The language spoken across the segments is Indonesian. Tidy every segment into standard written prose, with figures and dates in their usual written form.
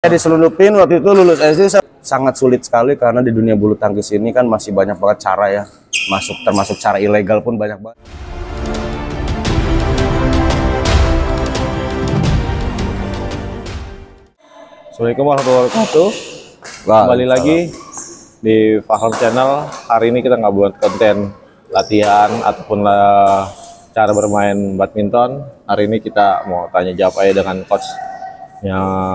Diselundupin waktu itu lulus SD sangat sulit sekali karena di dunia bulu tangkis ini kan masih banyak banget cara ya termasuk cara ilegal pun banyak banget. Assalamualaikum warahmatullahi wabarakatuh. Kembali lagi di Faham Channel. Hari ini kita nggak buat konten latihan ataupun cara bermain badminton. Hari ini kita mau tanya jawab aja dengan coachnya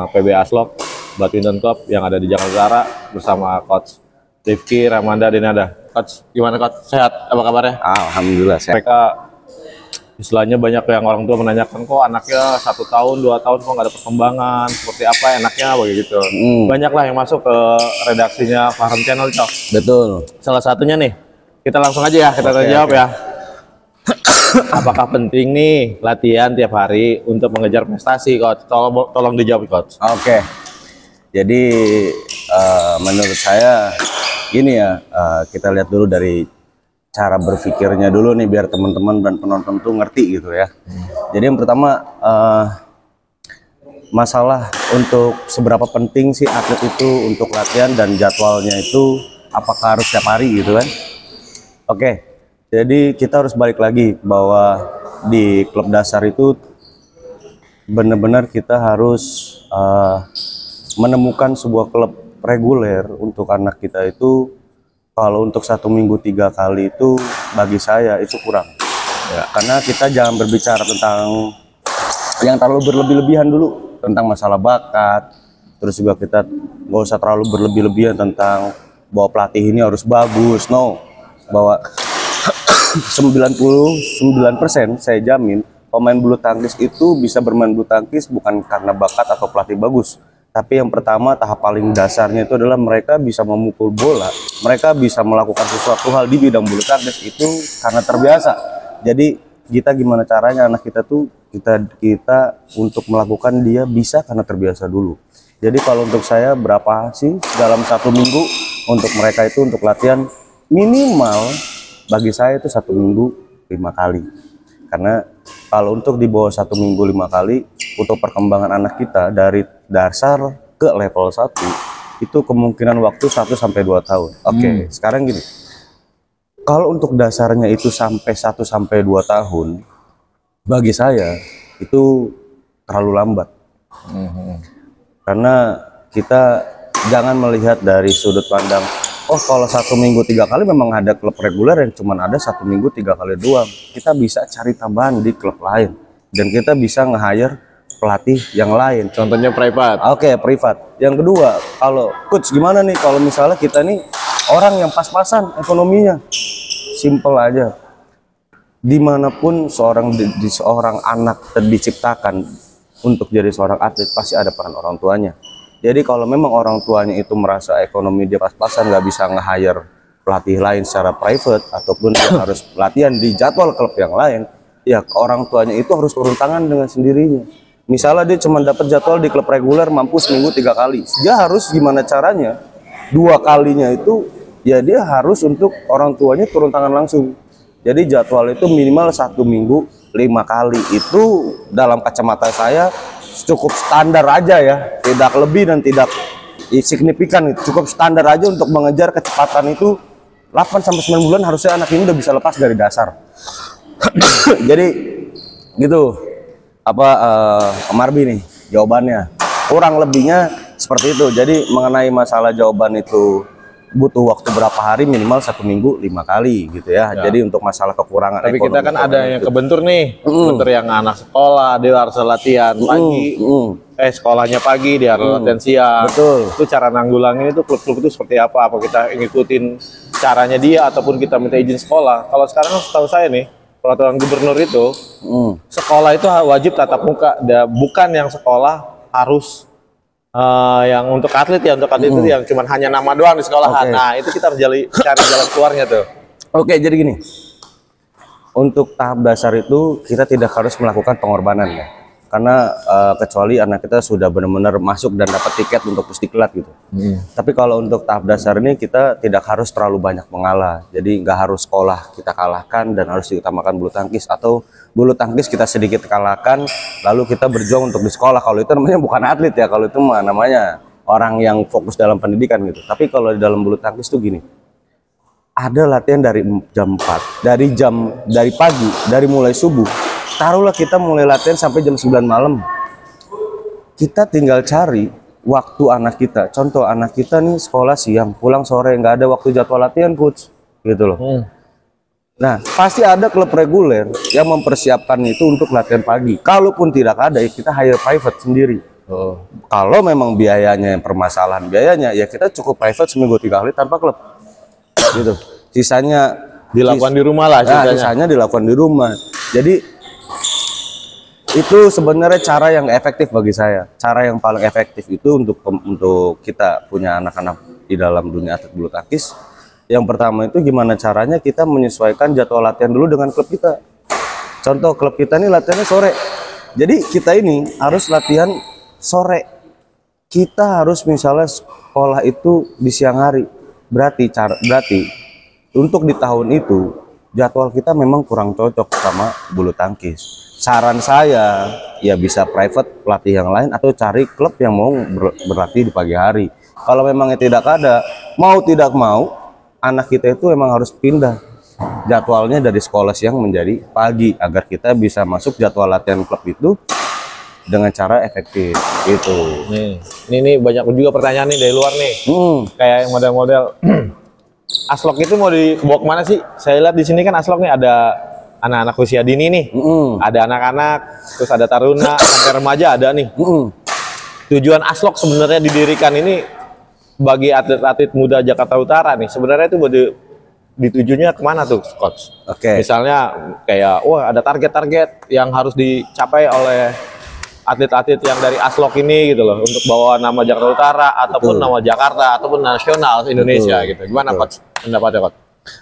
PB Aslok Badminton Club yang ada di Jakarta Utara bersama coach Rifki Ramanda Denada. Coach, gimana coach? Sehat? Apa kabarnya? Alhamdulillah sehat. Mereka istilahnya banyak yang orang tua menanyakan, kok anaknya 1 tahun 2 tahun kok nggak ada perkembangan, seperti apa enaknya begitu. Banyak lah yang masuk ke redaksinya Faham Channel, Cok. Betul. Salah satunya nih, kita langsung aja ya, kita jawab ya. Apakah penting nih latihan tiap hari untuk mengejar prestasi, coach? Tolong dijawab, coach. Oke. Jadi menurut saya gini ya, kita lihat dulu dari cara berpikirnya dulu nih biar teman-teman dan penonton tuh ngerti gitu ya. Jadi yang pertama masalah untuk seberapa penting sih atlet itu untuk latihan dan jadwalnya itu apakah harus setiap hari gitu kan? Oke. Jadi kita harus balik lagi bahwa di klub dasar itu benar-benar kita harus menemukan sebuah klub reguler untuk anak kita itu. Kalau untuk 1 minggu 3 kali itu bagi saya itu kurang ya, karena kita jangan berbicara tentang yang terlalu berlebih-lebihan dulu tentang masalah bakat, terus juga kita nggak usah terlalu berlebih-lebihan tentang bahwa pelatih ini harus bagus. No, bahwa 99% saya jamin pemain bulu tangkis itu bisa bermain bulu tangkis bukan karena bakat atau pelatih bagus. Tapi yang pertama, tahap paling dasarnya itu adalah mereka bisa memukul bola, mereka bisa melakukan sesuatu hal di bidang bulu tangkis itu karena terbiasa. Jadi kita gimana caranya anak kita tuh kita untuk melakukan dia bisa karena terbiasa dulu. Jadi kalau untuk saya berapa sih dalam 1 minggu untuk mereka itu untuk latihan minimal bagi saya itu 1 minggu 5 kali. Karena kalau untuk di bawah 1 minggu 5 kali untuk perkembangan anak kita dari dasar ke level 1 itu kemungkinan waktu 1-2 tahun. Oke, sekarang gini. Kalau untuk dasarnya itu sampai 1-2 tahun bagi saya itu terlalu lambat. Karena kita jangan melihat dari sudut pandang oh kalau 1 minggu 3 kali memang ada klub reguler yang cuma ada 1 minggu 3 kali doang. Kita bisa cari tambahan di klub lain dan kita bisa nge-hire pelatih yang lain. Contohnya private. Oke, private. Yang kedua, kalau coach gimana nih kalau misalnya kita nih orang yang pas-pasan ekonominya? Simple aja. Dimanapun seorang anak diciptakan untuk jadi seorang atlet pasti ada peran orang tuanya. Jadi kalau memang orang tuanya itu merasa ekonomi dia pas-pasan nggak bisa nge-hire pelatih lain secara private ataupun dia harus latihan di jadwal klub yang lain, ya orang tuanya itu harus turun tangan dengan sendirinya. Misalnya dia cuma dapat jadwal di klub reguler mampu seminggu 3 kali, dia harus gimana caranya 2 kalinya itu ya dia harus untuk orang tuanya turun tangan langsung. Jadi jadwal itu minimal 1 minggu 5 kali itu dalam kacamata saya cukup standar aja ya, tidak lebih dan tidak signifikan, cukup standar aja untuk mengejar kecepatan itu 8-9 bulan harusnya anak ini udah bisa lepas dari dasar. Jadi gitu. Marbi nih jawabannya kurang lebihnya seperti itu. Jadi mengenai masalah jawaban itu butuh waktu berapa hari, minimal 1 minggu 5 kali gitu ya. Jadi untuk masalah kekurangan tapi kita kan ada yang kebentur nih, kebentur yang anak sekolah dia harus latihan pagi, sekolahnya pagi dia harus latihan siang. Betul. Itu cara nanggulangin itu klub-klub itu seperti apa? Apa kita ngikutin caranya dia ataupun kita minta izin sekolah? Kalau sekarang setahu saya nih peraturan gubernur itu sekolah itu wajib tatap muka, bukan yang sekolah harus yang untuk atlet ya, untuk atlet itu yang cuma hanya nama doang di sekolahan. Nah itu kita harus cari jalan keluarnya tuh. Oke, jadi gini, untuk tahap dasar itu kita tidak harus melakukan pengorbanan ya. karena kecuali anak kita sudah benar-benar masuk dan dapat tiket untuk pusdiklat gitu. Tapi kalau untuk tahap dasar ini kita tidak harus terlalu banyak mengalah, jadi nggak harus sekolah kita kalahkan dan harus diutamakan bulu tangkis, atau bulu tangkis kita sedikit kalahkan lalu kita berjuang untuk di sekolah. Kalau itu namanya bukan atlet ya, kalau itu mah namanya orang yang fokus dalam pendidikan gitu. Tapi kalau di dalam bulu tangkis tuh gini, ada latihan dari jam 4, dari pagi, dari mulai subuh. Taruhlah kita mulai latihan sampai jam 9 malam. Kita tinggal cari waktu anak kita. Contoh anak kita nih sekolah siang, pulang sore, nggak ada waktu jadwal latihan, coach. Gitu loh. Nah, pasti ada klub reguler yang mempersiapkan itu untuk latihan pagi. Kalaupun tidak ada, ya kita hire private sendiri. Kalau memang biayanya, permasalahan biayanya, ya kita cukup private seminggu 3 kali tanpa klub. Gitu. Sisanya dilakukan di rumah lah. Sisanya dilakukan di rumah. Jadi itu sebenarnya cara yang efektif bagi saya. Cara yang paling efektif itu untuk kita punya anak-anak di dalam dunia atlet bulu tangkis. Yang pertama itu gimana caranya kita menyesuaikan jadwal latihan dulu dengan klub kita. Contoh klub kita ini latihannya sore. Jadi kita ini harus latihan sore. Kita harus misalnya sekolah itu di siang hari. Berarti untuk di tahun itu jadwal kita memang kurang cocok sama bulu tangkis. Saran saya ya bisa private pelatih yang lain atau cari klub yang mau berlatih di pagi hari. Kalau memangnya tidak ada, mau tidak mau anak kita itu memang harus pindah jadwalnya dari sekolah siang menjadi pagi agar kita bisa masuk jadwal latihan klub itu dengan cara efektif gitu. Ini banyak juga pertanyaan nih dari luar nih. Kayak yang model-model Aslok itu mau dibawa kemana sih? Saya lihat di sini kan Aslok nih ada anak-anak usia dini nih, ada anak-anak, terus ada taruna, sampai remaja ada nih. Tujuan Aslok sebenarnya didirikan ini bagi atlet-atlet muda Jakarta Utara nih. Sebenarnya itu ditujunya kemana tuh, coach? Misalnya kayak, wah ada target-target yang harus dicapai oleh atlet-atlet yang dari Aslok ini gitu loh, untuk bawa nama Jakarta Utara ataupun nama Jakarta ataupun nasional Indonesia gitu. Gimana coach pendapatnya, coach?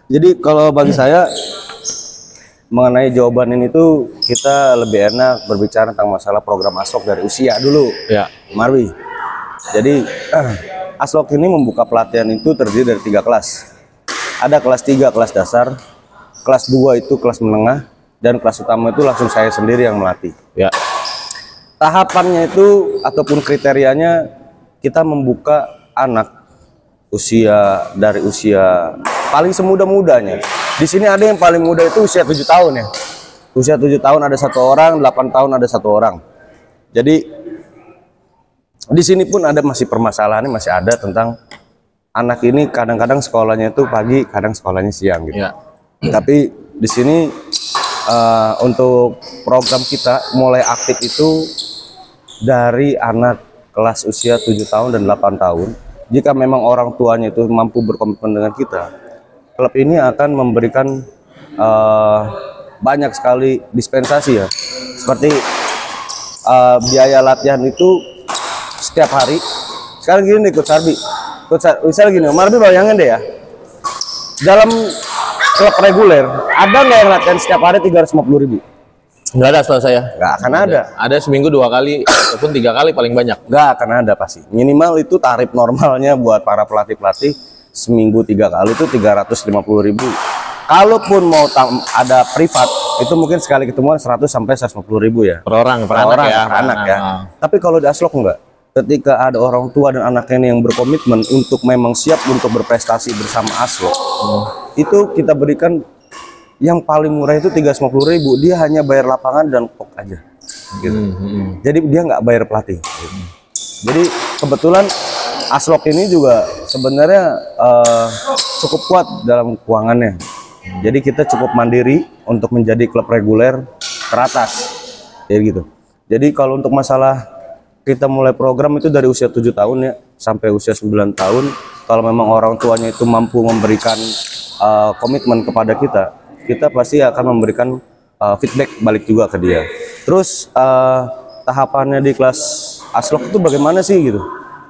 Jadi kalau bagi saya mengenai jawaban ini tuh kita lebih enak berbicara tentang masalah program Aslok dari usia dulu ya, Marwi. Jadi Aslok ini membuka pelatihan itu terdiri dari 3 kelas. Ada kelas 3 kelas dasar, kelas 2 itu kelas menengah, dan kelas utama itu langsung saya sendiri yang melatih ya. Tahapannya itu ataupun kriterianya kita membuka anak dari usia paling semuda-mudanya. Di sini ada yang paling muda itu usia 7 tahun ya. Usia 7 tahun ada 1 orang, 8 tahun ada 1 orang. Jadi di sini pun ada masih permasalahannya masih ada tentang anak ini kadang-kadang sekolahnya itu pagi, kadang sekolahnya siang gitu. Ya. Tapi di sini untuk program kita mulai aktif itu dari anak kelas usia 7 tahun dan 8 tahun. Jika memang orang tuanya itu mampu berkomitmen dengan kita, klub ini akan memberikan banyak sekali dispensasi ya. Seperti biaya latihan itu setiap hari. Sekarang gini nih Coach Arbi. Misalnya gini, Marbi bayangin deh ya. Dalam klub reguler, ada nggak yang latihan setiap hari 350.000? Nggak ada setahu saya. Nggak akan ada. Ada seminggu 2 kali ataupun 3 kali paling banyak. Nggak akan ada pasti. Minimal itu tarif normalnya buat para pelatih-pelatih seminggu 3 kali itu 350.000. Kalaupun mau ada privat itu mungkin sekali ketemuan 100 sampai 150.000 ya. Per orang, per anak ya. Tapi kalau di Aslok enggak. Ketika ada orang tua dan anaknya yang berkomitmen untuk memang siap untuk berprestasi bersama Aslok, itu kita berikan yang paling murah itu 350.000. Dia hanya bayar lapangan dan kok aja gitu. Jadi dia nggak bayar pelatih gitu. Jadi kebetulan Aslok ini juga sebenarnya cukup kuat dalam keuangannya. Jadi kita cukup mandiri untuk menjadi klub reguler teratas ya gitu. Jadi kalau untuk masalah kita mulai program itu dari usia 7 tahun ya sampai usia 9 tahun. Kalau memang orang tuanya itu mampu memberikan komitmen kepada kita, kita pasti akan memberikan feedback balik juga ke dia. Terus tahapannya di kelas Aslok itu bagaimana sih gitu?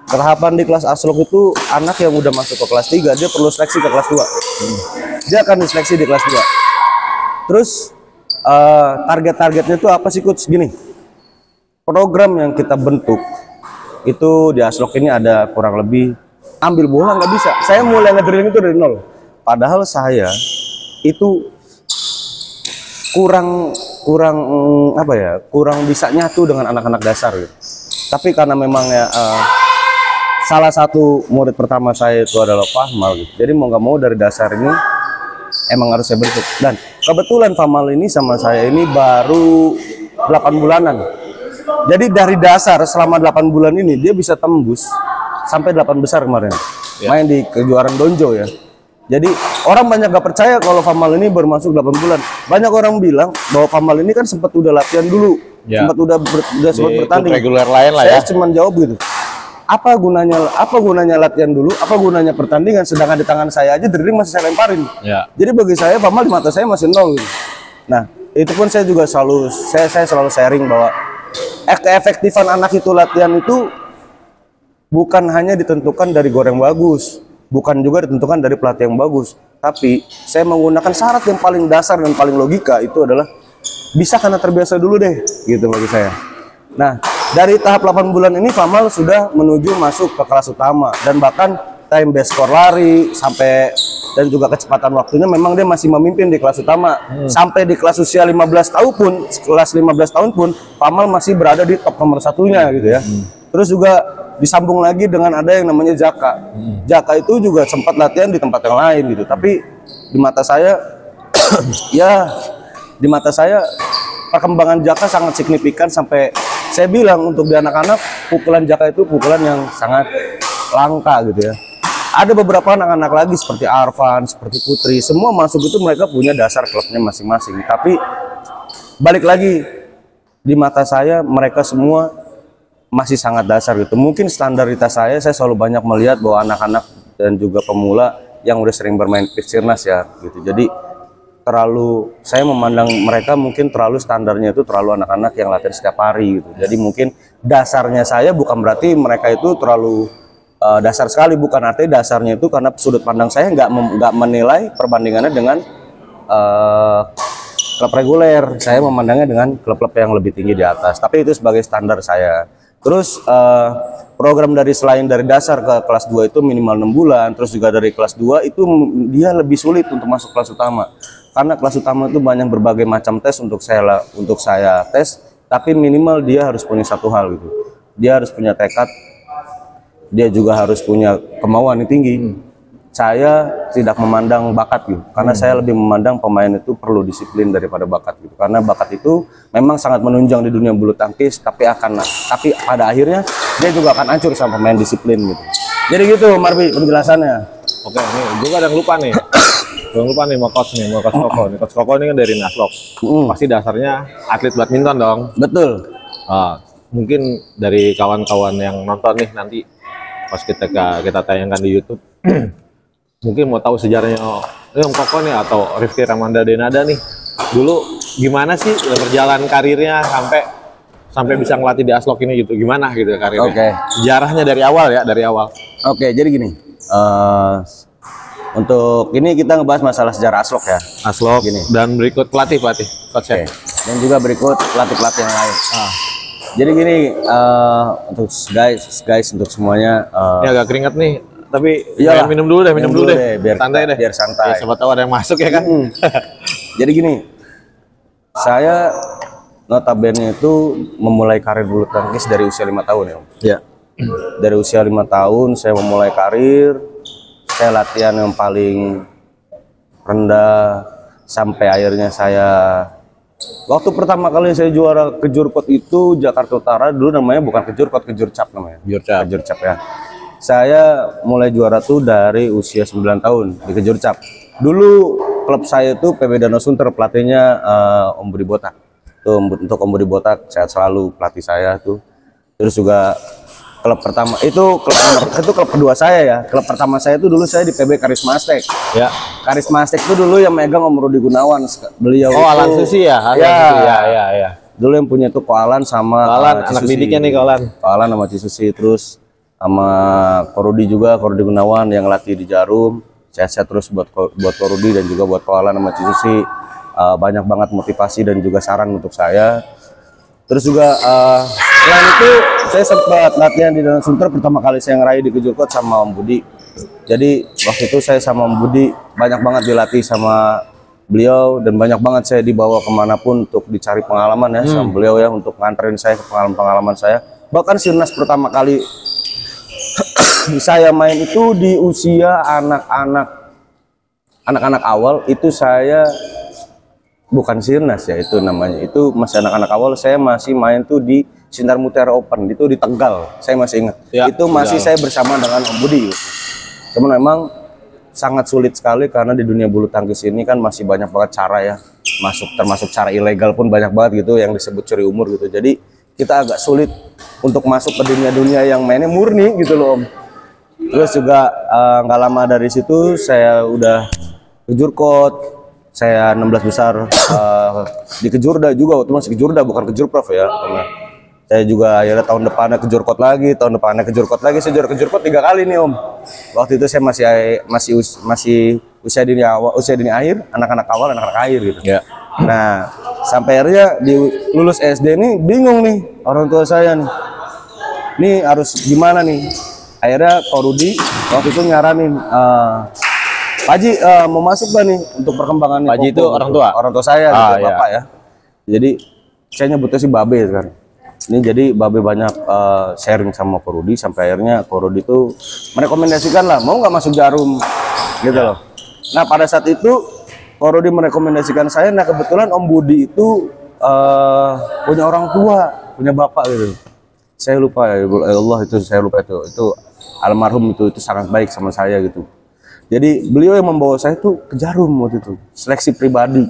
Tahapan di kelas Aslok itu anak yang udah masuk ke kelas 3 dia perlu seleksi ke kelas 2. Dia akan diseleksi di kelas 2. Terus target-targetnya itu apa sih Coach? Gini, program yang kita bentuk itu di Aslok ini ada kurang lebih ambil bola nggak bisa. Saya mulai ngedrilling itu dari nol. Padahal saya itu kurang apa ya, kurang bisa nyatu dengan anak-anak dasar gitu. Tapi karena memang ya salah satu murid pertama saya itu adalah Fahmal gitu. Jadi mau nggak mau dari dasar ini emang harus saya bentuk. Dan kebetulan Fahmal ini sama saya ini baru 8 bulanan. Jadi dari dasar selama 8 bulan ini dia bisa tembus sampai 8 besar kemarin. Main di kejuaraan Donjo ya. Jadi orang banyak gak percaya kalau Fahmal ini baru masuk 8 bulan. Banyak orang bilang bahwa Fahmal ini kan sempat udah latihan dulu, sempat udah sempat bertanding. Reguler lain lah ya. Saya cuma jawab gitu. Apa gunanya latihan dulu? Apa gunanya pertandingan? Sedangkan di tangan saya aja drilling masih saya lemparin. Jadi bagi saya Fahmal di mata saya masih nol gitu. Nah, itu pun saya juga selalu selalu sharing bahwa keefektifan anak itu latihan itu bukan hanya ditentukan dari gor yang bagus, bukan juga ditentukan dari pelatih yang bagus, tapi saya menggunakan syarat yang paling dasar dan paling logika itu adalah bisa karena terbiasa dulu deh, gitu bagi saya. Nah, dari tahap 8 bulan ini Fahmal sudah menuju masuk ke kelas utama dan bahkan time base score lari sampai dan juga kecepatan waktunya memang dia masih memimpin di kelas utama. Sampai di kelas usia 15 tahun pun, kelas 15 tahun pun Fahmal masih berada di top nomor satunya gitu ya. Terus juga disambung lagi dengan ada yang namanya Jaka. Jaka itu juga sempat latihan di tempat yang lain gitu. Tapi di mata saya ya di mata saya perkembangan Jaka sangat signifikan sampai saya bilang untuk di anak-anak pukulan Jaka itu pukulan yang sangat langka gitu ya. Ada beberapa anak-anak lagi seperti Arfan, seperti Putri, semua masuk itu mereka punya dasar klubnya masing-masing. Tapi balik lagi di mata saya mereka semua masih sangat dasar gitu. Mungkin standaritas saya selalu banyak melihat bahwa anak-anak dan juga pemula yang udah sering bermain Pircirnas ya gitu. Jadi terlalu saya memandang mereka mungkin terlalu standarnya itu terlalu anak-anak yang latihan setiap hari gitu. Jadi mungkin dasarnya saya bukan berarti mereka itu terlalu dasar sekali, bukan, artinya dasarnya itu karena sudut pandang saya nggak menilai perbandingannya dengan klub reguler. Saya memandangnya dengan klub-klub yang lebih tinggi di atas. Tapi itu sebagai standar saya. Terus program selain dari dasar ke kelas 2 itu minimal 6 bulan. Terus juga dari kelas 2 itu dia lebih sulit untuk masuk kelas utama. Karena kelas utama itu banyak berbagai macam tes untuk saya tes. Tapi minimal dia harus punya satu hal gitu. Dia harus punya tekad. Dia juga harus punya kemauan yang tinggi. Saya tidak memandang bakat gitu, karena saya lebih memandang pemain itu perlu disiplin daripada bakat gitu. Karena bakat itu memang sangat menunjang di dunia bulu tangkis, tapi pada akhirnya dia juga akan hancur sama pemain disiplin gitu. Jadi gitu Marbi penjelasannya. Oke, ini juga ada yang lupa nih. Jangan lupa nih mau coach Koko nih. Coach Koko ini kan dari Aslok. Pasti dasarnya atlet badminton dong. Betul. Mungkin dari kawan-kawan yang nonton nih nanti pas kita tayangkan di YouTube mungkin mau tahu sejarahnya Om Koko nih atau Rifki Ramanda Denada nih, dulu gimana sih berjalan karirnya sampai bisa ngelatih di Aslok ini gitu, gimana gitu karirnya? Sejarahnya dari awal ya, dari awal. Jadi gini, untuk ini kita ngebahas masalah sejarah Aslok ya. Aslok gini. Dan berikut pelatih coach. Dan juga berikut pelatih yang lain. Jadi gini, untuk guys untuk semuanya. Ini agak keringat nih, tapi minum dulu deh, biar santai deh. Biar santai. Ya, siapa tahu ada yang masuk ya kan. Jadi gini, saya notabene itu memulai karir bulu tangkis dari usia 5 tahun ya Om. Iya. Dari usia 5 tahun saya memulai karir, saya latihan yang paling rendah sampai akhirnya saya waktu pertama kali saya juara kejurkot itu Jakarta Utara, dulu namanya bukan kejurkot, kejurcap namanya. Kejurcap ya. Saya mulai juara tuh dari usia 9 tahun di kejurcap. Dulu klub saya itu PB Danau Sunter, pelatihnya Om Budi Botak. Tuh, untuk Om Budi Botak sehat selalu pelatih saya tuh. Terus juga klub pertama itu klub kedua saya ya. Klub pertama saya itu dulu saya di PB Karisma Aztek. Ya. Karisma Aztek itu dulu yang megang Om Rudi Gunawan. Beliau Alan Susi ya. Ya. Dulu yang punya itu Ko Alan sama Alan, anak didiknya nih Ko Alan sama Cisusi, terus sama Ko Rudi juga, Ko Rudi Gunawan yang latih di Jarum. Sehat-sehat terus buat Ko Rudi dan juga buat Ko Alan sama Cisusi. Banyak banget motivasi dan juga saran untuk saya. Terus juga selain itu saya sempat latihan di Danau Sunter pertama kali saya ngeraih di Kejurkot sama Om Budi. Jadi waktu itu saya sama Om Budi banyak banget dilatih sama beliau dan banyak banget saya dibawa kemanapun untuk dicari pengalaman ya sama beliau ya, untuk nganterin saya ke pengalaman-pengalaman saya. Bahkan Sirnas pertama kali saya main itu di usia anak-anak awal itu saya bukan Sirnas ya itu namanya, itu masih anak-anak awal. Saya masih main tuh di Sinar Mutiara Open itu di Tegal, saya masih ingat ya, itu masih saya bersama dengan Om Budi gitu. Cuman memang sangat sulit sekali karena di dunia bulu tangkis ini kan masih banyak banget cara ya masuk, termasuk cara ilegal pun banyak banget gitu yang disebut curi umur gitu. Jadi kita agak sulit untuk masuk ke dunia-dunia yang mainnya murni gitu loh Om. Terus juga nggak lama dari situ saya udah ke Jurkot. Saya 16 besar di Kejurda juga, waktu masih Kejurda bukan Kejurprov ya. Karena saya juga akhirnya tahun depannya ke Jurkot lagi, tahun depannya ke Jurkot lagi. Saya juara ke Jurkot 3 kali nih Om. Waktu itu saya masih usia dini akhir, anak-anak awal, anak-anak akhir gitu. Ya. Nah, sampai akhirnya di lulus SD nih bingung nih orang tua saya nih. Nih harus gimana nih? Akhirnya Ko Rudi waktu itu nyaranin Pak Haji mau masuk gak nih untuk perkembangan Pak Haji itu orang tua? Orang tua saya, gitu, iya. bapak ya. Jadi saya nyebutnya sih Babe sekarang. Ini jadi Babe banyak sharing sama Ko Rudi sampai akhirnya Ko Rudi itu merekomendasikan lah mau nggak masuk Jarum gitu loh. Nah pada saat itu Ko Rudi merekomendasikan saya. Nah kebetulan Om Budi itu punya orang tua, punya bapak gitu. Saya lupa ya Allah itu, saya lupa itu almarhum itu sangat baik sama saya gitu. Jadi beliau yang membawa saya tuh ke Jarum waktu itu, seleksi pribadi.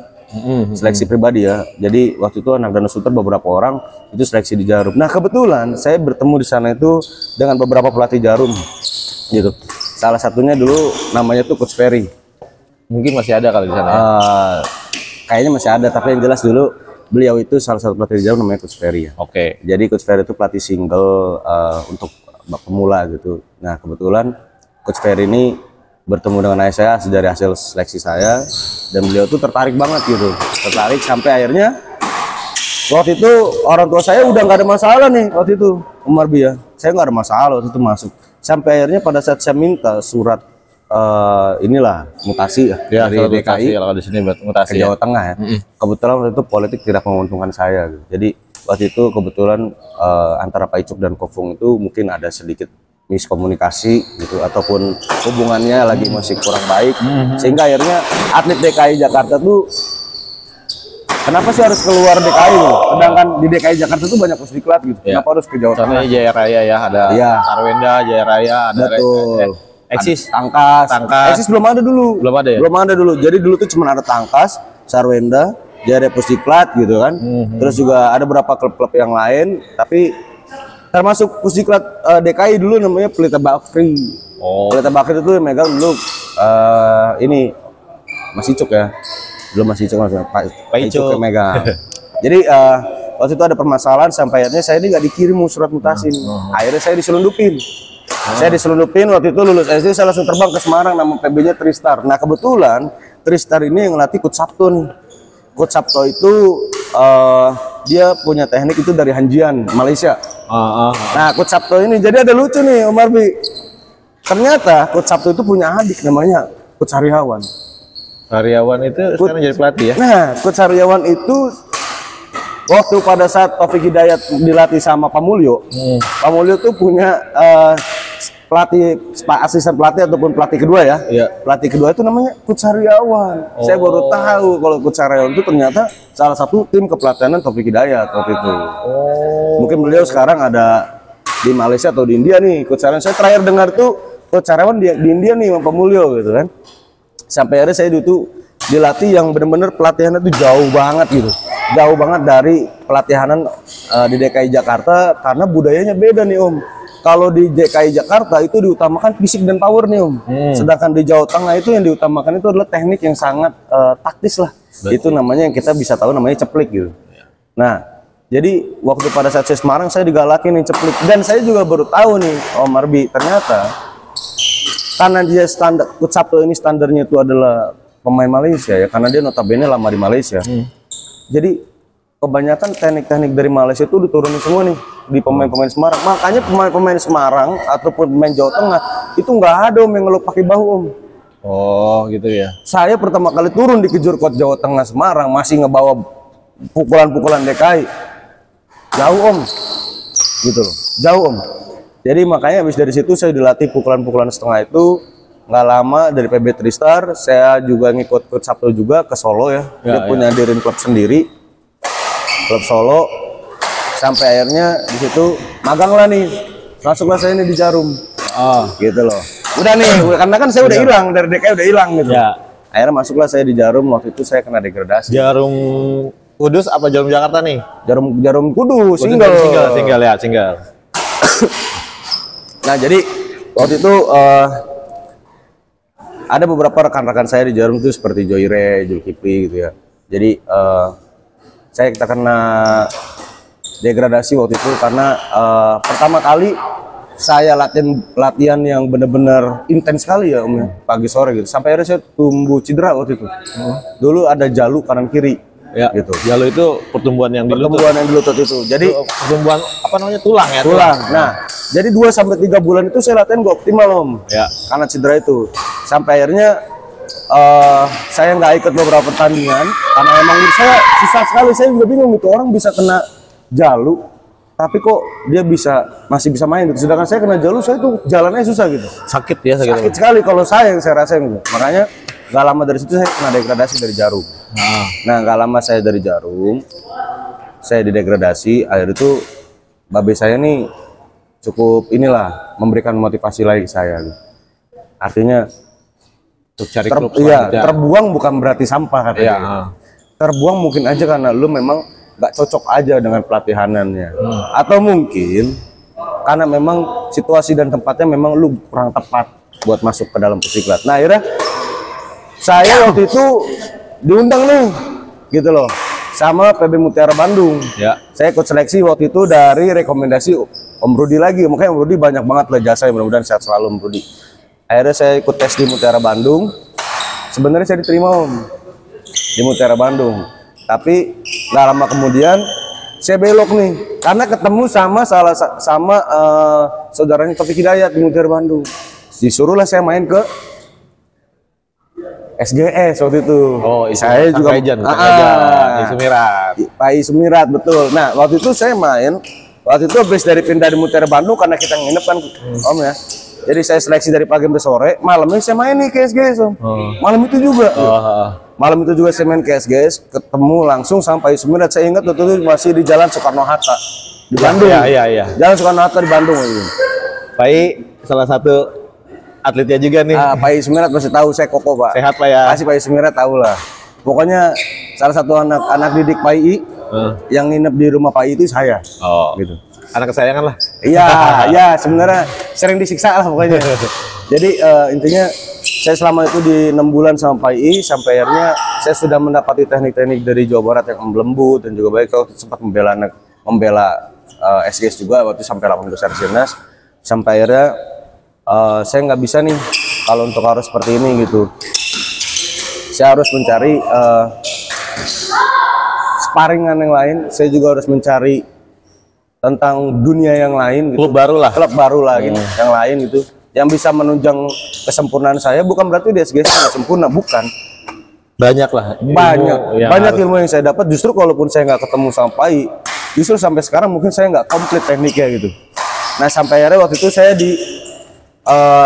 Seleksi pribadi ya. Jadi waktu itu anak Danau Sunter beberapa orang itu seleksi di Jarum. Nah kebetulan saya bertemu di sana itu dengan beberapa pelatih Jarum gitu. Salah satunya dulu namanya tuh Coach Ferry. Mungkin masih ada kali di sana. Kayaknya masih ada, tapi yang jelas dulu beliau itu salah satu pelatih di Jarum namanya Coach Ferry ya. Oke. Jadi Coach Ferry itu pelatih single untuk pemula gitu. Nah kebetulan Coach Ferry ini bertemu dengan ayah saya dari hasil seleksi saya, dan beliau tuh tertarik banget gitu, tertarik sampai akhirnya waktu itu orang tua saya udah nggak ada masalah nih waktu itu Umar Bi ya, saya nggak ada masalah waktu itu masuk, sampai akhirnya pada saat saya minta surat inilah mutasi ya, dari DKI kalau di sini buat mutasi ke Jawa Tengah ya. Kebetulan waktu itu politik tidak menguntungkan saya gitu. Jadi waktu itu kebetulan antara Pak Icuk dan Kofung itu mungkin ada sedikit miskomunikasi gitu, ataupun hubungannya lagi masih kurang baik, sehingga akhirnya atlet DKI Jakarta tuh kenapa sih harus keluar DKI gitu? Sedangkan di DKI Jakarta tuh banyak pusdiklat gitu. Ya. Kenapa harus ke Jawa Tengah? Jaya Raya ya, ada Sarwenda, Jaya Raya, ada Eksis, Tangkas. Eksis belum ada dulu. Belum ada ya? Belum ada dulu. Jadi dulu tuh cuma ada Tangkas, Sarwenda, Jaya Pusdiklat gitu kan. Terus juga ada beberapa klub-klub yang lain, tapi termasuk Pusdiklat DKI dulu namanya Pelita Bakri. Pelita Bakri itu yang megang dulu ini Mas Icuk ya. Belum Mas Icuk, Pak Icuk yang megang. Jadi waktu itu ada permasalahan sampai akhirnya saya ini nggak dikirim surat mutasi. Akhirnya saya diselundupin. Saya diselundupin waktu itu lulus SD, saya langsung terbang ke Semarang, nama PB-nya Tristar. Nah kebetulan Tristar ini yang ngelatih Coach Sabto nih. Coach Sabto itu dia punya teknik itu dari Hanjian, Malaysia. Nah Coach Sabto ini, jadi ada lucu nih Omar Bi. Ternyata Coach Sabto itu punya adik namanya Coach Haryawan. Haryawan itu sekarang jadi pelatih ya? Nah Coach Haryawan itu waktu pada saat Taufik Hidayat dilatih sama Pak Mulyo, Pak Mulyo tuh punya pelatih, asisten pelatih ataupun pelatih kedua ya. Pelatih kedua itu namanya Coach Haryawan. Saya baru tahu kalau Coach Haryawan itu ternyata salah satu tim kepelatihanan Taufik Hidayat waktu itu. Mungkin beliau sekarang ada di Malaysia atau di India nih Coach Haryawan. Saya terakhir dengar tuh Coach Haryawan di India nih sama Pak Mulyo gitu kan. Sampai akhirnya saya itu dilatih yang benar-benar pelatihannya tuh jauh banget gitu. Jauh banget dari pelatihanan di DKI Jakarta, karena budayanya beda nih Om. Kalau di DKI Jakarta itu diutamakan fisik dan power nih Om. Sedangkan di Jawa Tengah itu yang diutamakan itu adalah teknik yang sangat taktis lah. Itu namanya yang kita bisa tahu namanya ceplik gitu. Nah, jadi waktu pada saat saya Semarang saya digalakin nih ceplik, dan saya juga baru tahu nih Om Arbi, ternyata karena dia standar Coach Sabto ini standarnya itu adalah pemain Malaysia ya, karena dia notabene lama di Malaysia. Jadi kebanyakan teknik-teknik dari Malaysia itu diturunin semua nih di pemain-pemain Semarang. Makanya pemain-pemain Semarang ataupun pemain Jawa Tengah itu nggak ada om yang ngeluk pakai bahu om. Oh gitu ya. Saya pertama kali turun di Kejurkot Jawa Tengah Semarang masih ngebawa pukulan-pukulan DKI. Jauh om, gitu loh, jauh om. Jadi makanya habis dari situ saya dilatih pukulan-pukulan setengah itu. Nggak lama dari PB Tristar, saya juga ngikut Coach Sabto juga ke Solo ya. Dia punya dirin klub sendiri, klub Solo. Sampai akhirnya di situ magang lah nih, masuklah saya ini di Jarum. Oh, gitu loh. Udah nih, karena kan saya udah hilang dari DKI udah hilang gitu. Ya. Akhirnya masuklah saya di Jarum. Waktu itu saya kena degradasi. Jarum Kudus apa Jarum Jakarta nih? Jarum Kudus, single ya, single. Nah jadi waktu itu ada beberapa rekan-rekan saya di Jarum itu seperti Joyre, Julkipli gitu ya. Jadi kita kena degradasi waktu itu karena pertama kali saya latihan yang benar-benar intens sekali ya om ya, pagi sore gitu. Sampai akhirnya saya tumbuh cedera waktu itu. Dulu ada jalu kanan kiri. Ya, gitu. Jalu itu pertumbuhan yang di lutut itu. Jadi pertumbuhan apa namanya tulang ya? Tulang. Nah, jadi 2 sampai 3 bulan itu saya latihan gak optimal om. Ya. Karena cedera itu. Sampai akhirnya saya nggak ikut beberapa pertandingan karena emang saya susah sekali. Saya juga bingung gitu, orang bisa kena jalu tapi kok dia masih bisa main gitu. Sedangkan saya kena jalu, saya tuh jalannya susah gitu. Sakit ya, sakit sekali kalau saya rasain gitu. Makanya nggak lama dari situ saya kena degradasi dari Jarum. Nah nggak lama saya dari Jarum, saya didegradasi. Akhir itu babe saya nih cukup inilah memberikan motivasi lagi ke saya gitu. Artinya untuk cari klub terbuang bukan berarti sampah katanya. Terbuang mungkin aja karena lu memang nggak cocok aja dengan pelatihanannya, atau mungkin karena memang situasi dan tempatnya memang lu kurang tepat buat masuk ke dalam Pusiklat. Nah akhirnya saya waktu itu diundang nih gitu loh sama PB Mutiara Bandung. Saya ikut seleksi waktu itu dari rekomendasi Om Rudi lagi. Makanya Om Rudi banyak banget lah jasa, mudah-mudahan sehat selalu Om Rudi. Akhirnya saya ikut tes di Mutiara Bandung. Sebenarnya saya diterima om di Mutiara Bandung, tapi nggak lama kemudian saya belok nih karena ketemu sama saudaranya Taufik Hidayat di Mutiara Bandung. Disuruhlah saya main ke SGS waktu itu. Oh, saya juga Pak Sumirat betul. Nah waktu itu saya main. Waktu itu habis dari pindah di Mutiara Bandung karena kita nginep kan om ya. Jadi saya seleksi dari pagi sampai sore, malamnya saya main nih ke SGS om. Malam itu juga. Malam itu juga saya main ke SGS, ketemu langsung sampai Sumirat. Saya ingat waktu itu masih di Jalan Soekarno-Hatta di Bandung. Iya. Jalan Soekarno-Hatta di Bandung. Pak I salah satu atletnya juga nih. Pak I Sumirat masih tahu saya koko pak. Sehat pak ya. Masih Pak I Sumirat tahu lah. Pokoknya salah satu anak didik Pak I yang nginep di rumah Pak I itu saya. Gitu. Anak kesayangan lah. Iya, sebenarnya sering disiksa lah pokoknya. Jadi intinya saya selama itu di 6 bulan sama Pak I sampai akhirnya saya sudah mendapati teknik-teknik dari Jawa Barat yang lembut dan juga baik. Kalau sempat membela SGS juga waktu sampai 8 besar Sirnas. Sampai akhirnya saya nggak bisa nih kalau untuk harus seperti ini gitu. Saya harus mencari sparingan yang lain. Saya juga harus mencari tentang dunia yang lain gitu. Klub baru lah gitu, yang lain gitu yang bisa menunjang kesempurnaan saya. Bukan berarti di SGS nggak sempurna, bukan, banyak ilmu yang saya dapat. Justru kalaupun saya nggak ketemu sama Pai, justru sampai sekarang mungkin saya nggak komplit tekniknya gitu. Nah sampai akhirnya waktu itu saya